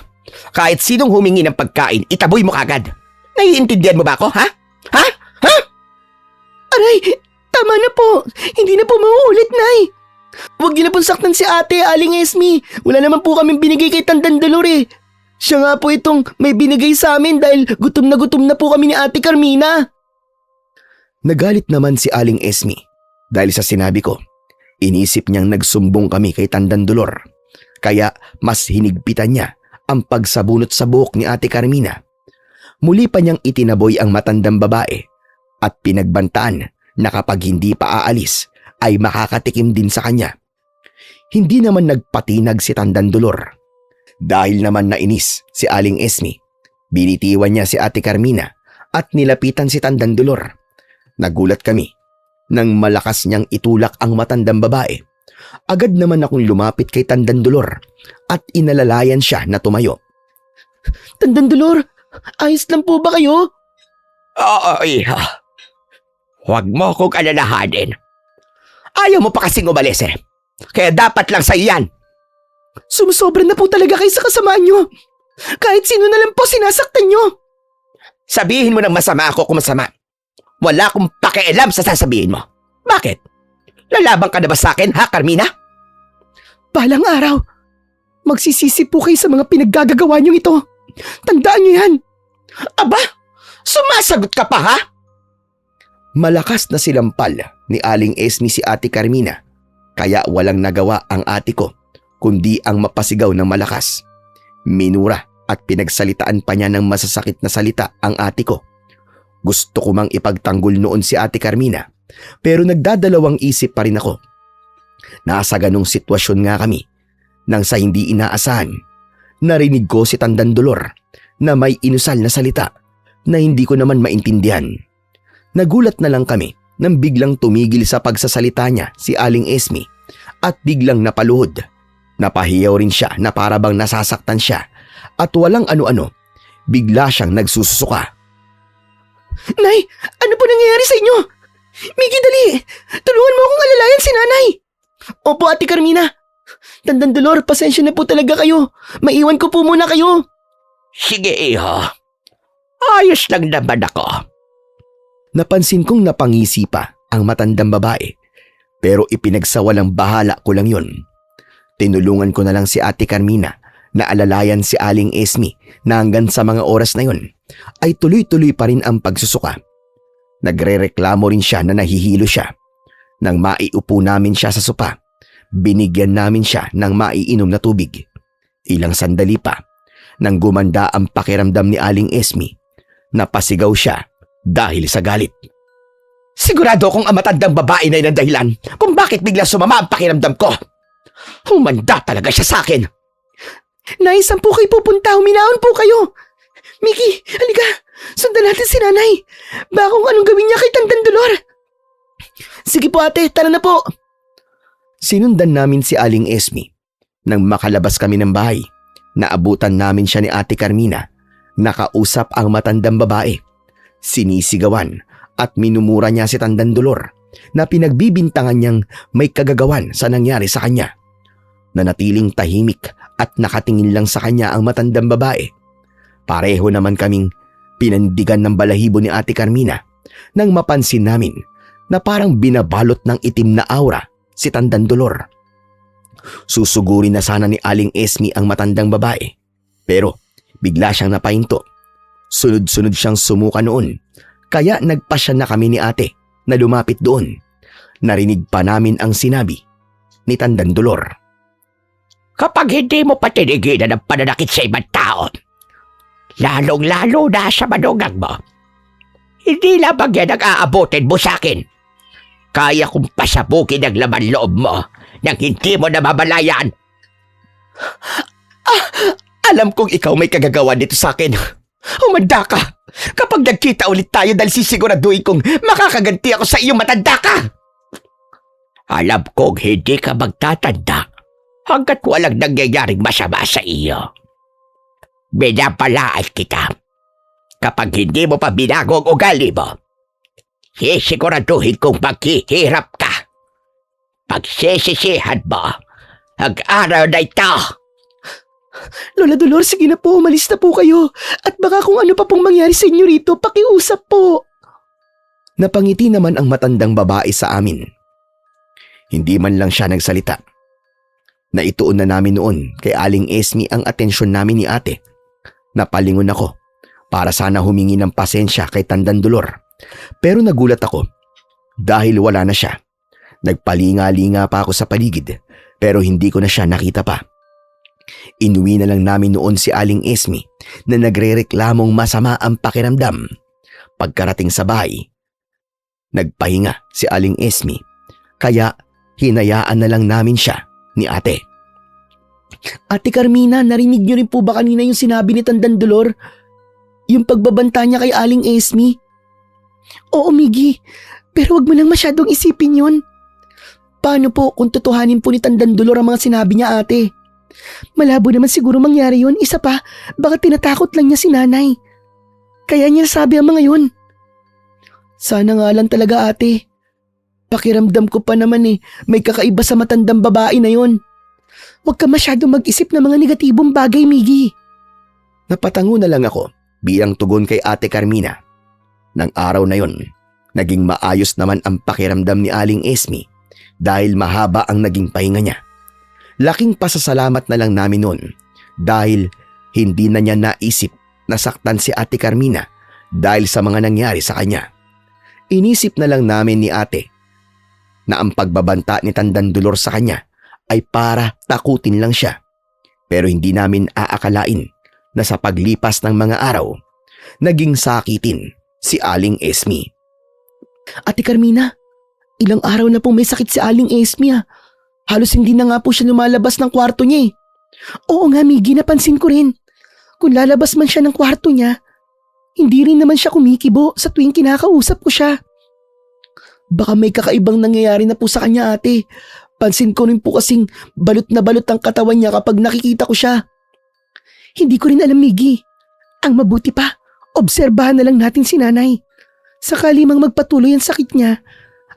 Kahit sinong humingi ng pagkain, itaboy mo kagad. Naiintindihan mo ba ako, ha? Ha? Ha? Aray, tama na po. Hindi na po mauulit, Nay. Huwag niyo na pong saktan si ate, Aling Esme. Wala naman po kaming binigay kay Tandang Dolor eh. Siya nga po itong may binigay sa amin dahil gutom na po kami ni Ate Carmina. Nagalit naman si Aling Esme dahil sa sinabi ko. Inisip niyang nagsumbong kami kay Tandang Dolor. Kaya mas hinigpitan niya ang pagsabunot sa buhok ni Ate Carmina. Muli pa niyang itinaboy ang matandang babae at pinagbantaan na kapag hindi pa aalis ay makakatikim din sa kanya. Hindi naman nagpatinag si Tandang Dolor. Dahil naman nainis si Aling Esme, binitiwan niya si Ate Carmina at nilapitan si Tandang Dolor. Nagulat kami nang malakas niyang itulak ang matandang babae. Agad naman akong lumapit kay Tandang Dolor at inalalayan siya na tumayo. Tandang Dolor, ayos lang po ba kayo? Oo, iha. Huwag mo kong alalahanin. Ayaw mo pa kasing umalis eh. Kaya dapat lang sa'yo yan. Sumusobra na po talaga kayo sa kasamaan nyo. Kahit sino na lang po sinasaktan nyo. Sabihin mo ng masama ako kung masama. Wala akong pakialam sa sasabihin mo. Bakit? Lalaban ka na ba sa akin, ha, Carmina? Balang araw, magsisisi po kayo sa mga pinaggagawa nyo ito. Tandaan nyo yan. Aba, sumasagot ka pa, ha? Malakas na silampal ni Aling Esme si Ate Carmina, kaya walang nagawa ang ate ko kundi ang mapasigaw ng malakas. Minura at pinagsalitaan pa niya ng masasakit na salita ang ate ko. Gusto ko mang ipagtanggol noon si Ate Carmina, pero nagdadalawang isip pa rin ako. Nasa ganong sitwasyon nga kami nang sa hindi inaasahan, narinig ko si Tandang Dolor na may inusal na salita na hindi ko naman maintindihan. Nagulat na lang kami nang biglang tumigil sa pagsasalita niya si Aling Esme at biglang napaluhod. Napahiyaw rin siya na para bang nasasaktan siya at walang ano-ano, bigla siyang nagsusuka. Nay, ano po nangyayari sa inyo? Miggy, dali! Tulungan mo akong alalayan si Nanay! Opo, Ate Carmina. Tandang Dolor, pasensya na po talaga kayo. Maiwan ko po muna kayo. Sige, iho. Ayos lang naman ako. Napansin kong napangisi pa ang matandang babae, pero ipinagsawalang bahala ko lang yun. Tinulungan ko na lang si Ate Carmina na alalayan si Aling Esme na hanggang sa mga oras na yun ay tuloy-tuloy pa rin ang pagsusuka. Nagrereklamo rin siya na nahihilo siya. Nang maiupo namin siya sa sopa, binigyan namin siya ng maiinom na tubig. Ilang sandali pa, nang gumanda ang pakiramdam ni Aling Esme, napasigaw siya dahil sa galit. Sigurado akong ang matandang babae na yun ang dahilan kung bakit bigla sumama ang pakiramdam ko. Humanda talaga siya sa akin. Nay, saan po kayo pupunta? Huminaon po kayo. Miggy, halika. Sundan natin si Nanay. Baka kung anong gawin niya kay Tandang Dolor. Sige po ate, tara na po. Sinundan namin si Aling Esme. Nang makalabas kami ng bahay, naabutan namin siya ni Ate Carmina. Nakausap ang matandang babae. Sinisigawan at minumura niya si Tandang Dolor na pinagbibintangan niyang may kagagawan sa nangyari sa kanya. Nanatiling tahimik at nakatingin lang sa kanya ang matandang babae. Pareho naman kaming pinandigan ng balahibo ni Ate Carmina nang mapansin namin na parang binabalot ng itim na aura si Tandang Dolor. Susugurin na sana ni Aling Esme ang matandang babae, pero bigla siyang napahinto. Sunod-sunod siyang sumuka noon, kaya nagpasya na kami ni ate na lumapit doon. Narinig pa namin ang sinabi ni Tandang Dolor. Kapag hindi mo patinigilan ang pananakit sa ibang tao, lalong-lalo na sa manugang mo, hindi lamang yan ang aabutin mo sa akin. Kaya kong pasabukin ang laman loob mo nang hindi mo namamalayan. Alam kong ikaw may kagagawa dito sa akin. Humanda ka. Kapag nagkita ulit tayo dahil sisiguraduhin kong makakaganti ako sa iyong matanda ka. Alam kong hindi ka magtatanda hanggat walang nangyayaring masama sa iyo. Binabalaan kita. Kapag hindi mo pa binago ang ugali mo, sisiguraduhin kong maghihirap ka. Pagsisisihan mo ang araw na ito. Lola Dolor, sige na po, umalis na po kayo. At baka kung ano pa pong mangyari sa inyo rito, pakiusap po. Napangiti naman ang matandang babae sa amin. Hindi man lang siya nagsalita. Naituon na namin noon kay Aling Esme ang atensyon namin ni ate. Napalingon ako para sana humingi ng pasensya kay Tandang Dolor. Pero nagulat ako dahil wala na siya. Nagpalinga-linga pa ako sa paligid pero hindi ko na siya nakita pa. Inuwi na lang namin noon si Aling Esme na nagrereklamong masama ang pakiramdam. Pagkarating sa bahay, nagpahinga si Aling Esme kaya hinayaan na lang namin siya ni ate. Ate Carmina, narinig niyo rin po ba kanina yung sinabi ni Tandang Dolor? Yung pagbabanta niya kay Aling Esme? Oo, Miggy. Pero wag mo lang masyadong isipin yon. Paano po kung totohanin po ni Tandang Dolor ang mga sinabi niya, ate? Malabo naman siguro mangyari yon. Isa pa, baka tinatakot lang niya si nanay. Kaya niya sabi ang mga yon. Sana nga lang talaga, ate. Pakiramdam ko pa naman may kakaiba sa matandang babae na yon. Huwag ka masyadong mag-isip ng mga negatibong bagay, Miggy. Napatango na lang ako bilang tugon kay Ate Carmina. Nang araw na yon, naging maayos naman ang pakiramdam ni Aling Esme dahil mahaba ang naging pahinga niya. Laking pasasalamat na lang namin noon dahil hindi na niya naisip na saktan si Ate Carmina dahil sa mga nangyari sa kanya. Inisip na lang namin ni ate na ang pagbabanta ni Tandang Dolor sa kanya ay para takutin lang siya. Pero hindi namin aakalain na sa paglipas ng mga araw, naging sakitin si Aling Esme. Ate Carmina, ilang araw na pong may sakit si Aling Esme. Halos hindi na nga po siya lumalabas ng kwarto niya. Oo nga, Miggy, napansin ko rin. Kung lalabas man siya ng kwarto niya, hindi rin naman siya kumikibo sa tuwing kinakausap ko siya. Baka may kakaibang nangyayari na po sa kanya, ate. Pansin ko rin po kasing balot na balot ang katawan niya kapag nakikita ko siya. Hindi ko rin alam, Miggy. Ang mabuti pa, obserbahan na lang natin si nanay. Sakali mang magpatuloy ang sakit niya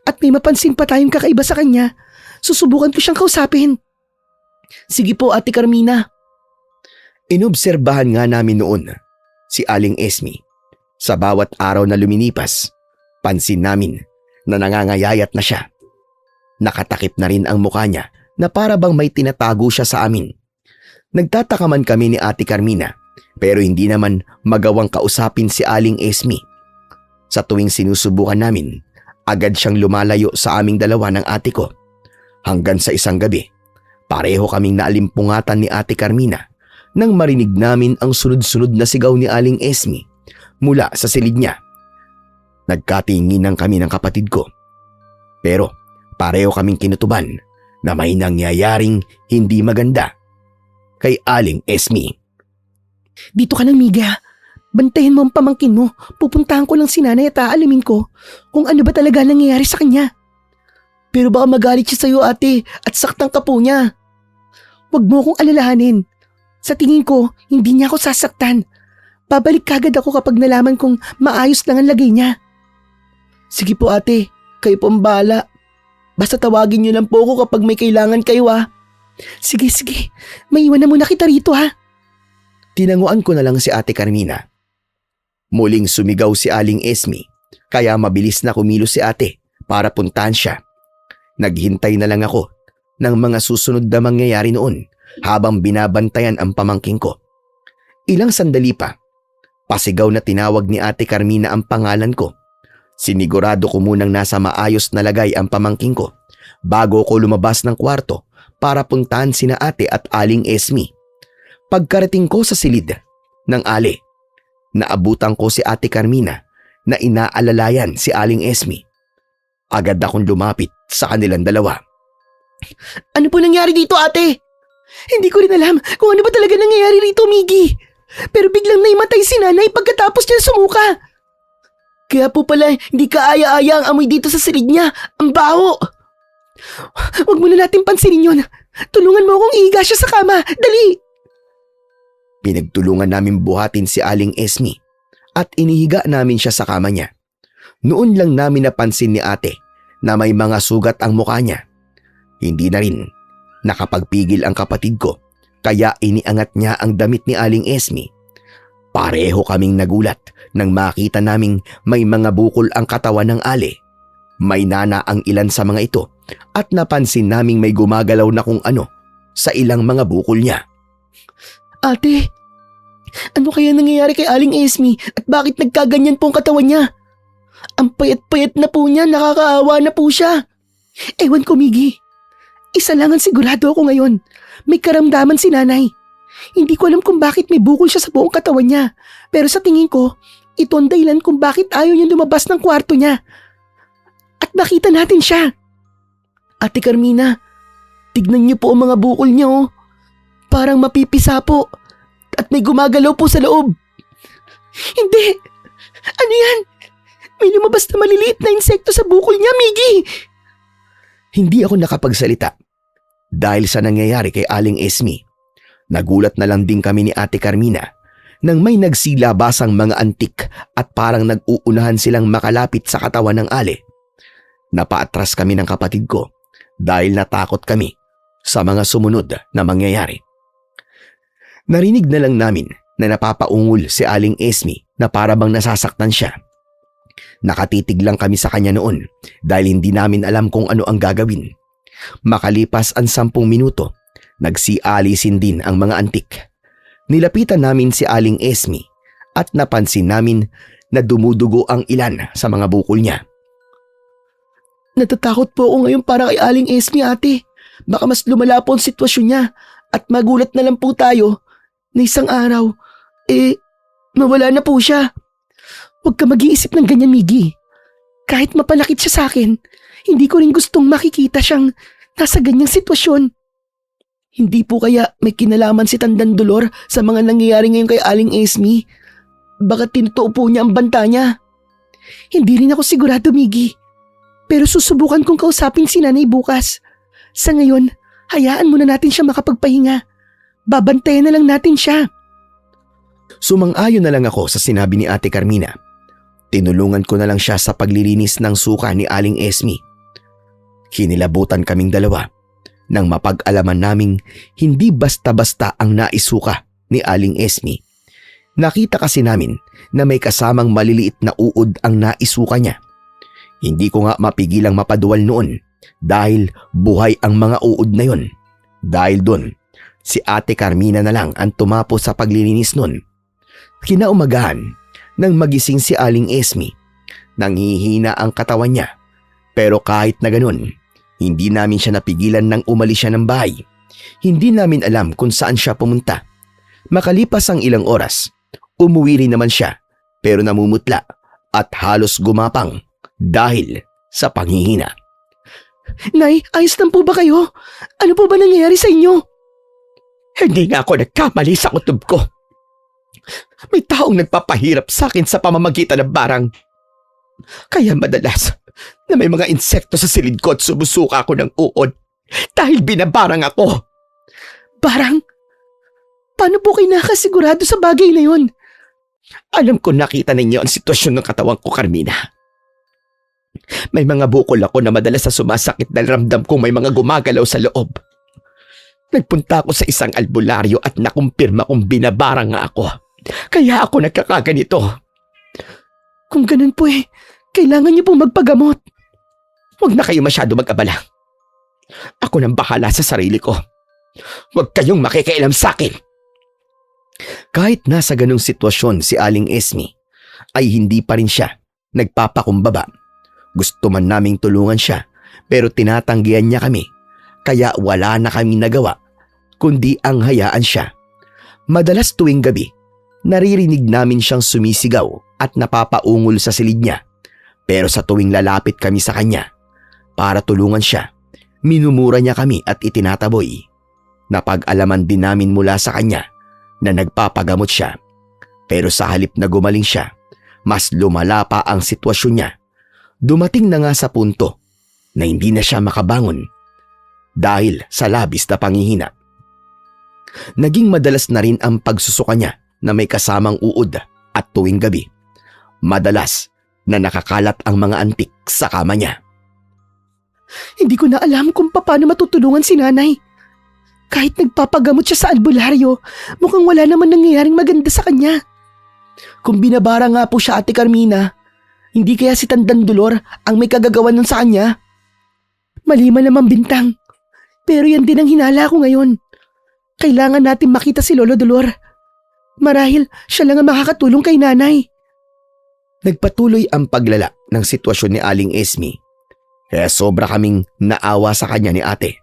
at may mapansin pa tayong kakaiba sa kanya, susubukan ko siyang kausapin. Sige po, Ate Carmina. Inobserbahan nga namin noon si Aling Esme. Sa bawat araw na luminipas, pansin namin na nangangayayat na siya. Nakatakip na rin ang mukha niya na para bang may tinatago siya sa amin. Nagtataka man kami ni Ate Carmina pero hindi naman magawang kausapin si Aling Esme. Sa tuwing sinusubukan namin, agad siyang lumalayo sa aming dalawa ng ate ko. Hanggang sa isang gabi, pareho kaming naalimpungatan ni Ate Carmina nang marinig namin ang sunod-sunod na sigaw ni Aling Esme mula sa silid niya. Nagkatinginan kami ng kapatid ko. Pero pareho kaming kinutuban na may nangyayaring hindi maganda kay Aling Esme. Dito ka lang, Miga. Bantayan mo ang pamangkin mo. Pupuntahan ko lang si nanay at aalamin ko kung ano ba talaga nangyayari sa kanya. Pero baka magalit siya sa'yo, ate, at saktan ka po niya. Huwag mo akong alalahanin. Sa tingin ko, hindi niya ako sasaktan. Babalik kagad ako kapag nalaman kong maayos lang ang lagay niya. Sige po, ate. Kayo po ang bahala. Basta tawagin niyo lang po ako kapag may kailangan kayo, ha. Sige. Maiwan na muna kita rito, ha. Tinanguan ko na lang si Ate Carmina. Muling sumigaw si Aling Esme kaya mabilis na kumilos si ate para puntahan siya. Naghintay na lang ako ng mga susunod na mangyayari noon habang binabantayan ang pamangkin ko. Ilang sandali pa, pasigaw na tinawag ni Ate Carmina ang pangalan ko. Sinigurado ko munang nasa maayos na lagay ang pamangkin ko bago ko lumabas ng kwarto para puntahan sina ate at Aling Esme. Pagkarating ko sa silid ng ali, naabutan ko si Ate Carmina na inaalalayan si Aling Esme. Agad akong lumapit sa kanilang dalawa. Ano po nangyari dito, ate? Hindi ko rin alam kung ano ba talaga nangyayari rito, Miggy. Pero biglang naimatay si nanay pagkatapos niya sumuka. Kaya po pala hindi kaaya-aya ang amoy dito sa silid niya. Ang baho. Huwag mo na natin pansinin yun. Tulungan mo akong ihiga siya sa kama. Dali! Pinagtulungan namin buhatin si Aling Esme at inihiga namin siya sa kama niya. Noon lang namin napansin ni ate na may mga sugat ang mukha niya. Hindi na rin nakapagpigil ang kapatid ko kaya iniangat niya ang damit ni Aling Esme. Pareho kaming nagulat nang makita naming may mga bukol ang katawan ng Ale. May nana ang ilan sa mga ito at napansin naming may gumagalaw na kung ano sa ilang mga bukol niya. Ate, ano kaya nangyayari kay Aling Esme at bakit nagkaganyan po ang katawan niya? Ang payat-payat na po niya, nakakaawa na po siya. Ewan ko, Miggy. Isa lang ang sigurado ako ngayon. May karamdaman si nanay. Hindi ko alam kung bakit may bukol siya sa buong katawan niya. Pero sa tingin ko, ito ang dahilan kung bakit ayaw niya lumabas ng kwarto niya. At nakita natin siya. Ate Carmina, tignan niyo po ang mga bukol niya oh. Parang mapipisa po. At may gumagalaw po sa loob. Hindi! Ano yan? May lumabas na maliliit na insekto sa bukol niya, Miggy! Hindi ako nakapagsalita dahil sa nangyayari kay Aling Esme. Nagulat na lang din kami ni Ate Carmina nang may nagsilabasang mga antik at parang nag-uunahan silang makalapit sa katawan ng Ale. Napaatras kami ng kapatid ko dahil natakot kami sa mga sumunod na mangyayari. Narinig na lang namin na napapaungol si Aling Esme na parabang nasasaktan siya. Nakatitig lang kami sa kanya noon dahil hindi namin alam kung ano ang gagawin. Makalipas ang 10 minuto, nagsialisin din ang mga antik. Nilapitan namin si Aling Esme at napansin namin na dumudugo ang ilan sa mga bukol niya. Natatakot po ako ngayon para kay Aling Esme, ate. Baka mas lumala po ang sitwasyon niya at magulat na lang po tayo na isang araw, mawala na po siya. Huwag ka mag-iisip ng ganyan, Miggy. Kahit mapalakit siya sa akin, hindi ko rin gustong makikita siyang nasa ganyang sitwasyon. Hindi po kaya may kinalaman si Tandang Dolor sa mga nangyayari ngayon kay Aling Esme? Baka tinutuo po niya ang banta niya. Hindi rin ako sigurado, Miggy. Pero susubukan kong kausapin si nanay bukas. Sa ngayon, hayaan muna natin siya makapagpahinga. Babantayan na lang natin siya. Sumang-ayon na lang ako sa sinabi ni Ate Carmina. Tinulungan ko na lang siya sa paglilinis ng suka ni Aling Esme. Kinilabutan kaming dalawa nang mapag-alaman naming hindi basta-basta ang naisuka ni Aling Esme. Nakita kasi namin na may kasamang maliliit na uod ang naisuka niya. Hindi ko nga mapigilang mapaduwal noon dahil buhay ang mga uod na yon. Dahil doon, si Ate Carmina na lang ang tumapo sa paglilinis noon. Kinaumagahan, nang magising si Aling Esme, nanghihina ang katawan niya. Pero kahit na ganun, hindi namin siya napigilan nang umalis siya ng bahay. Hindi namin alam kung saan siya pumunta. Makalipas ang ilang oras, umuwi rin naman siya pero namumutla at halos gumapang dahil sa panghihina. Nay, ayos lang po ba kayo? Ano po ba nangyayari sa inyo? Hindi nga ako nagkamali sa kutob ko. May taong nagpapahirap sa akin sa pamamagitan ng barang. Kaya madalas na may mga insekto sa silid ko at sumusuka ako ng uod dahil binabarang ako. Barang? Paano po kayo nakasigurado sa bagay na yon? Alam ko nakita ninyo ang sitwasyon ng katawan ko, Carmina. May mga bukol ako na madalas sa sumasakit dahil ramdam kong may mga gumagalaw sa loob. Nagpunta ako sa isang albularyo at nakumpirma kong binabarang nga ako. Kaya ako nagkakaganito. Kung ganun po kailangan niyo pong magpagamot. Huwag na kayo masyado mag-abala. Ako nang bahala sa sarili ko. Huwag kayong makikialam sa akin. Kahit nasa ganung sitwasyon si Aling Esme, ay hindi pa rin siya nagpapakumbaba. Gusto man naming tulungan siya, pero tinatanggihan niya kami. Kaya wala na kaming nagawa, kundi ang hayaan siya. Madalas tuwing gabi, naririnig namin siyang sumisigaw at napapaungol sa silid niya. Pero sa tuwing lalapit kami sa kanya para tulungan siya, minumura niya kami at itinataboy. Napag-alaman din namin mula sa kanya na nagpapagamot siya. Pero sa halip na gumaling siya, mas lumala pa ang sitwasyon niya. Dumating na nga sa punto na hindi na siya makabangon dahil sa labis na panghihina. Naging madalas na rin ang pagsusuka niya na may kasamang uod at tuwing gabi. Madalas na nakakalat ang mga antik sa kama niya. Hindi ko na alam kung paano matutulungan si nanay. Kahit nagpapagamot siya sa albularyo, mukhang wala naman nangyayaring maganda sa kanya. Kung binabara nga po siya, Ate Carmina, hindi kaya si Tandang Dolor ang may kagagawan nun sa kanya? Mali man naman, Bintang. Pero yan din ang hinala ko ngayon. Kailangan natin makita si Lolo Dolor. Marahil siya lang ang makakatulong kay nanay. Nagpatuloy ang paglala ng sitwasyon ni Aling Esme, kaya sobra kaming naawa sa kanya ni ate.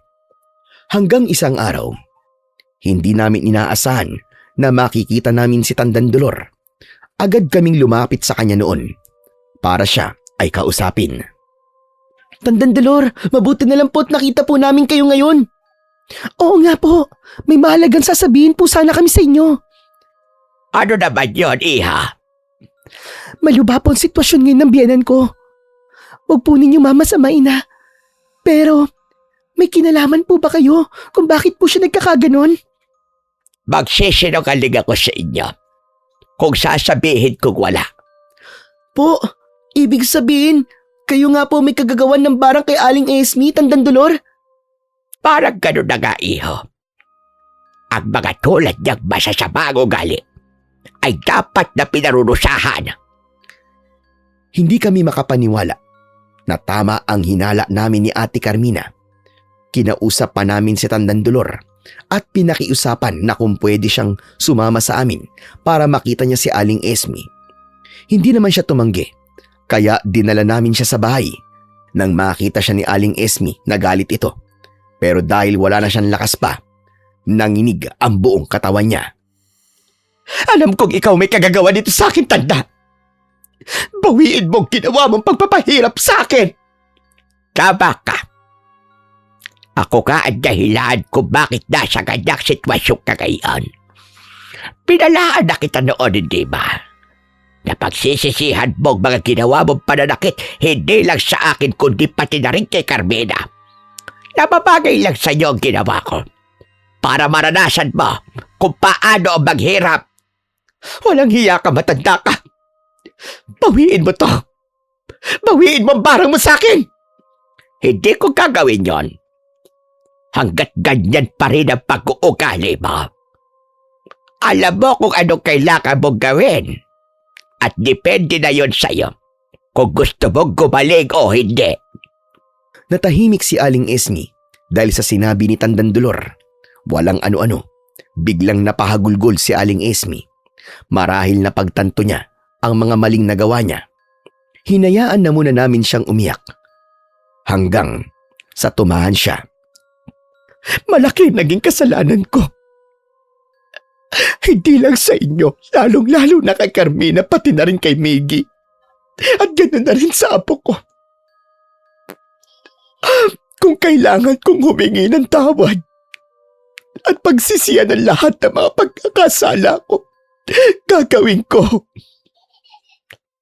Hanggang isang araw, hindi namin inaasahan na makikita namin si Tandang Dolor. Agad kaming lumapit sa kanya noon para siya ay kausapin. Tandang Dolor, mabuti na lang po at nakita po namin kayo ngayon. Oo nga po, may mahalagang sasabihin po sana kami sa inyo. Ano naman yun, iha? Maluba po ang sitwasyon ngayon ng biyenan ko. Huwag po ninyo mamasamain na. Pero, may kinalaman po ba kayo kung bakit po siya nagkakaganon? Magsisinungaling ako sa inyo kung sasabihin kong wala. Po, ibig sabihin, kayo nga po may kagagawan ng barang kay Aling Esme, Tandang Dolor? Parang ganun na nga, iho. Ang mga tulad niyang masasamang ugali ay dapat na pinarurusahan. Hindi kami makapaniwala na tama ang hinala namin ni Ate Carmina. Kinausap pa namin si Tandang Dolor at pinakiusapan na kung pwede siyang sumama sa amin para makita niya si Aling Esme. Hindi naman siya tumanggi, kaya dinala namin siya sa bahay. Nang makita siya ni Aling Esme, nagalit ito. Pero dahil wala na siyang lakas pa, nanginig ang buong katawan niya. Alam kong ikaw may kagagawa dito sa akin, Tanda. Bawiin mo ginawa mong pagpapahirap sa akin. Tama ka. Ako ka ang dahilan kung bakit nasa ganyang sitwasyon ka ngayon. Pinalaan na kita noon, hindi ba? Napagsisisihan mo ang mga ginawa mong pananakit hindi lang sa akin kundi pati na rin kay Carmina. Napapagay lang sa iyo ang ginawa ko para maranasan mo kung paano ang maghirap. Walang hiya ka, matanda ka. Bawiin mo to. Bawiin mo ang barang mo sa akin. Hindi ko gagawin yon hanggat ganyan pa rin ang pag-uugali mo. Alam mo kung anong kailangan mong gawin at depende na yon sa'yo kung gusto mong gumaling o hindi. Natahimik si Aling Esme dahil sa sinabi ni Tandang Dolor. Walang ano-ano. Biglang napahagulgol si Aling Esme. Marahil na pagtanto niya ang mga maling nagawa niya. Hinayaan na muna namin siyang umiyak. Hanggang sa tumahan siya. Malaki naging kasalanan ko. Hindi lang sa inyo, lalong-lalo na kay Carmina, pati na rin kay Miggy. At ganoon na rin sa apo ko. Kung kailangan kong humingi ng tawad at pagsisiyan ng lahat ng mga pagkakasala ko, gagawin ko.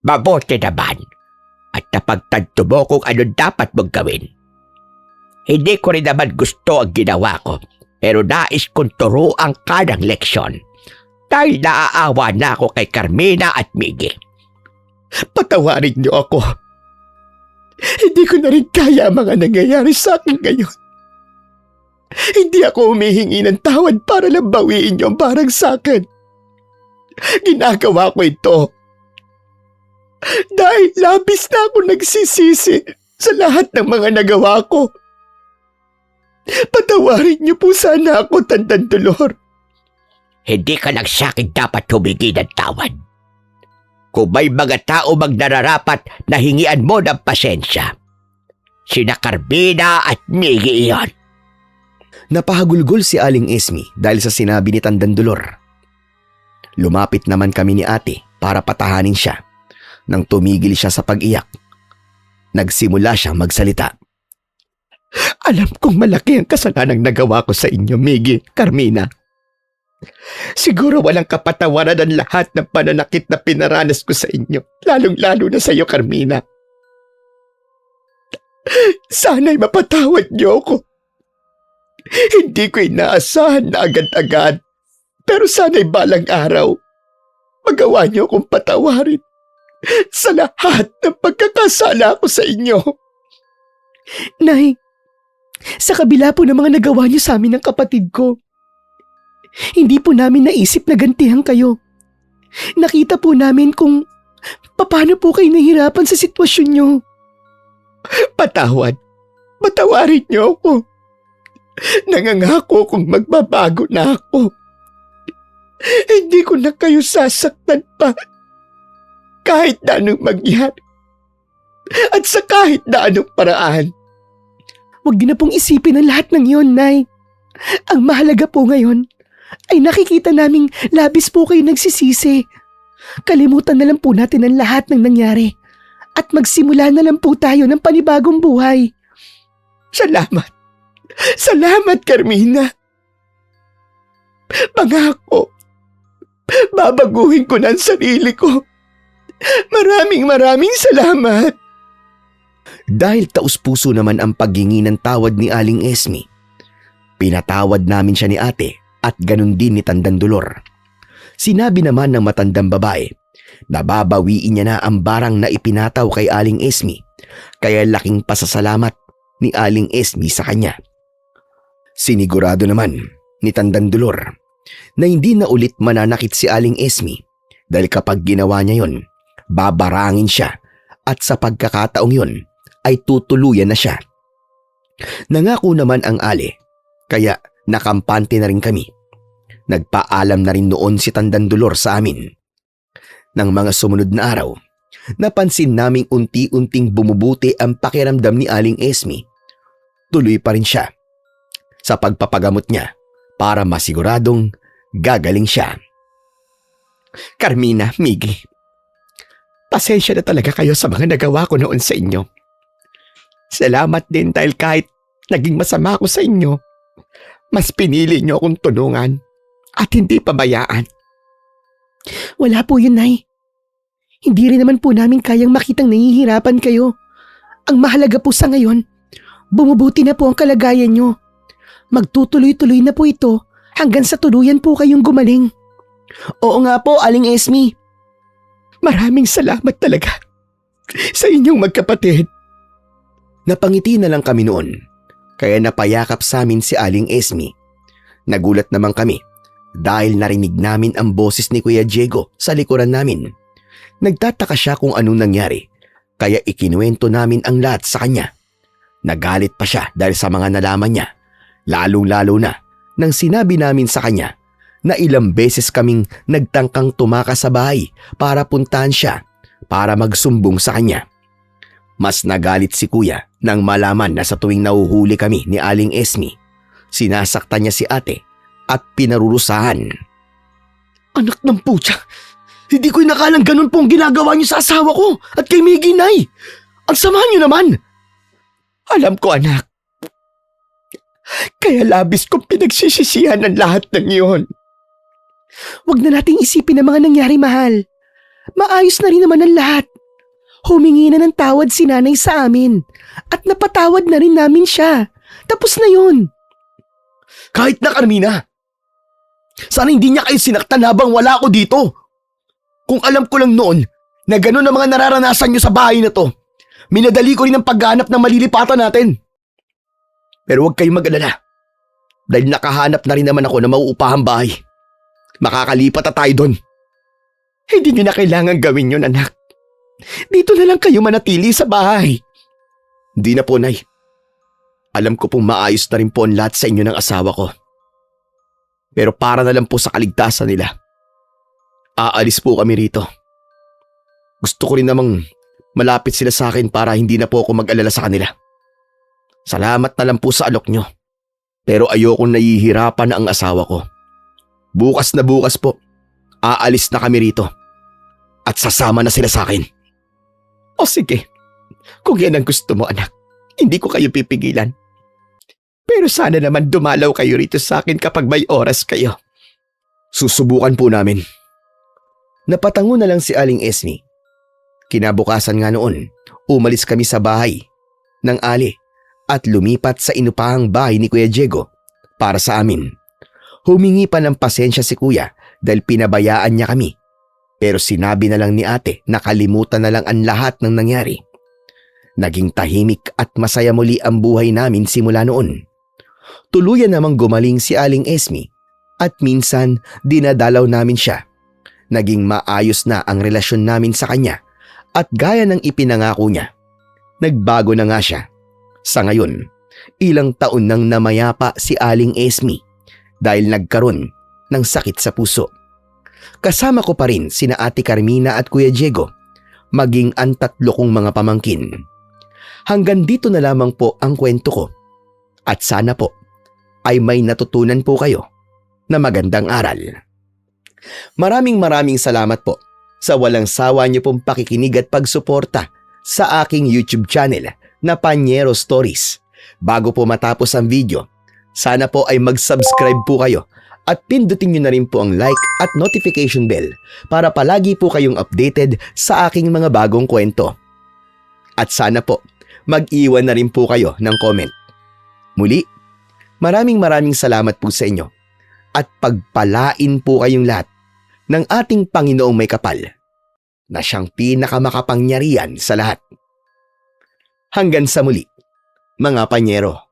Mabuti naman at napagtanto mo kung ano dapat mong gawin. Hindi ko rin naman gusto ang ginawa ko, pero nais kong turuan ka ng leksyon dahil naaawa na ako kay Carmina at Miggy. Patawarin niyo ako. Hindi ko na rin kaya ang mga nangyayari sa akin ngayon. Hindi ako humihingi ng tawad para lang bawiin niyo ang barang sa akin. Ginagawa ko ito dahil labis na ako nagsisisi sa lahat ng mga nagawa ko. Patawarin niyo po sana ako, Tandang Dolor. Hindi ka lang sa akin dapat humingi ng tawad. Kung may mga tao magnararapat na hingian mo ng pasensya, sina Carmina at Miggy iyon. Napahagulgol si Aling Esme dahil sa sinabi ni Tandang Dolor. Lumapit naman kami ni ate para patahanin siya. Nang tumigil siya sa pag-iyak, nagsimula siyang magsalita. Alam kong malaki ang kasalanang nagawa ko sa inyo, Miggy, Carmina. Siguro walang kapatawaran ang lahat ng pananakit na pinaranas ko sa inyo, lalong-lalo na sa iyo, Carmina. Sana'y mapatawad niyo ako. Hindi ko inaasahan na agad-agad, pero sana'y balang araw magawa niyo akong patawarin sa lahat ng pagkakasala ko sa inyo. Nay, sa kabila po ng mga nagawa niyo sa amin ng kapatid ko, hindi po namin naisip na gantihan kayo. Nakita po namin kung paano po kayo nahirapan sa sitwasyon niyo. Patawarin niyo ako. Nangangako kung magbabago na ako. Hindi ko na kayo sasaktan pa. Kahit na anong mangyari. At sa kahit na anong paraan. Huwag niyo na pong isipin ang lahat ng iyon, Nay. Ang mahalaga po ngayon ay nakikita naming labis po kayo nagsisisi. Kalimutan na lang po natin ang lahat ng nangyari at magsimula na lang po tayo ng panibagong buhay. Salamat. Salamat, Carmina. Pangako. Babaguhin ko na ang sarili ko. Maraming salamat. Dahil taus-puso naman ang paghingi ng tawad ni Aling Esme, pinatawad namin siya ni ate at ganun din ni Tandang Dolor. Sinabi naman ng matandang babae na babawiin niya na ang barang na ipinataw kay Aling Esme, kaya laking pasasalamat ni Aling Esme sa kanya. Sinigurado naman ni Tandang Dolor na hindi na ulit mananakit si Aling Esme dahil kapag ginawa niya yon, babarangin siya at sa pagkakataong yon ay tutuluyan na siya. Nangako naman ang ale, kaya nakampante na rin kami. Nagpaalam na rin noon si Tandang Dolor sa amin. Nang mga sumunod na araw, napansin naming unti-unting bumubuti ang pakiramdam ni Aling Esme. Tuloy pa rin siya sa pagpapagamot niya para masiguradong gagaling siya. Carmina, Miggy, pasensya na talaga kayo sa mga nagawa ko noon sa inyo. Salamat din dahil kahit naging masama ako sa inyo, mas pinili niyo akong tulungan at hindi pabayaan. Wala po yun, Nay. Hindi rin naman po namin kayang makitang nahihirapan kayo. Ang mahalaga po sa ngayon, bumubuti na po ang kalagayan nyo. Magtutuloy-tuloy na po ito hanggang sa tuluyan po kayong gumaling. Oo nga po, Aling Esme. Maraming salamat talaga sa inyong magkapatid. Napangiti na lang kami noon, kaya napayakap sa amin si Aling Esme. Nagulat naman kami dahil narinig namin ang boses ni Kuya Diego sa likuran namin. Nagtataka siya kung anong nangyari, kaya ikinuwento namin ang lahat sa kanya. Nagalit pa siya dahil sa mga nalaman niya, lalong-lalo na nang sinabi namin sa kanya na ilang beses kaming nagtangkang tumakas sa bahay para puntahan siya para magsumbong sa kanya. Mas nagalit si Kuya nang malaman na sa tuwing nahuhuli kami ni Aling Esme, sinasaktan niya si ate at pinarurusahan. Anak ng putya, hindi ko inakalang ganun po ang ginagawa niyo sa asawa ko at kay Miggy, Nay. Ang sama niyo naman. Alam ko, anak. Kaya labis kong pinagsisisihan ang lahat ng iyon. Huwag na nating isipin ang mga nangyari, mahal. Maayos na rin naman ang lahat. Humingi na ng tawad si nanay sa amin at napatawad na rin namin siya. Tapos na yun. Kahit na, Carmina. Sana hindi niya kayo sinaktan habang wala ako dito. Kung alam ko lang noon na gano'n ang mga nararanasan niyo sa bahay na to, minadali ko rin ang paghahanap ng malilipatan natin. Pero huwag kayong mag-alala. Dahil nakahanap na rin naman ako ng mauupahang bahay. Makakalipat na tayo doon. Hindi niyo na kailangan gawin yun, anak. Dito na lang kayo manatili sa bahay. Hindi na po, Nay. Alam ko pong maayos na rin po ang lahat sa inyo ng asawa ko. Pero para na lang po sa kaligtasan nila, aalis po kami rito. Gusto ko rin namang malapit sila sa akin para hindi na po ako mag-alala sa kanila. Salamat na lang po sa alok nyo. Pero ayokong nahihirapan ang asawa ko. Bukas na bukas po, aalis na kami rito. At sasama na sila sa akin. O sige, kung yan ang gusto mo, anak, hindi ko kayo pipigilan. Pero sana naman dumalaw kayo rito sa akin kapag may oras kayo. Susubukan po namin. Napatango na lang si Aling Esme. Kinabukasan nga noon, umalis kami sa bahay ng ali at lumipat sa inupahang bahay ni Kuya Diego para sa amin. Humingi pa ng pasensya si Kuya dahil pinabayaan niya kami. Pero sinabi na lang ni ate na kalimutan na lang ang lahat ng nangyari. Naging tahimik at masaya muli ang buhay namin simula noon. Tuluyan namang gumaling si Aling Esme at minsan dinadalaw namin siya. Naging maayos na ang relasyon namin sa kanya at gaya ng ipinangako niya, nagbago na nga siya. Sa ngayon, ilang taon nang namayapa si Aling Esme dahil nagkaroon ng sakit sa puso. Kasama ko pa rin sina Ate Carmina at Kuya Diego, maging ang 3 kong mga pamangkin. Hanggang dito na lamang po ang kwento ko. At sana po ay may natutunan po kayo na magandang aral. Maraming salamat po sa walang sawa niyo pong pakikinig at pagsuporta sa aking YouTube channel na Panyero Stories. Bago po matapos ang video, sana po ay mag-subscribe po kayo at pindutin niyo na rin po ang like at notification bell para palagi po kayong updated sa aking mga bagong kwento. At sana po mag-iwan na rin po kayo ng comment. Muli, maraming salamat po sa inyo at pagpalain po kayong lahat ng ating Panginoong may kapal na siyang pinakamakapangyarihan sa lahat. Hanggang sa muli, mga panyero.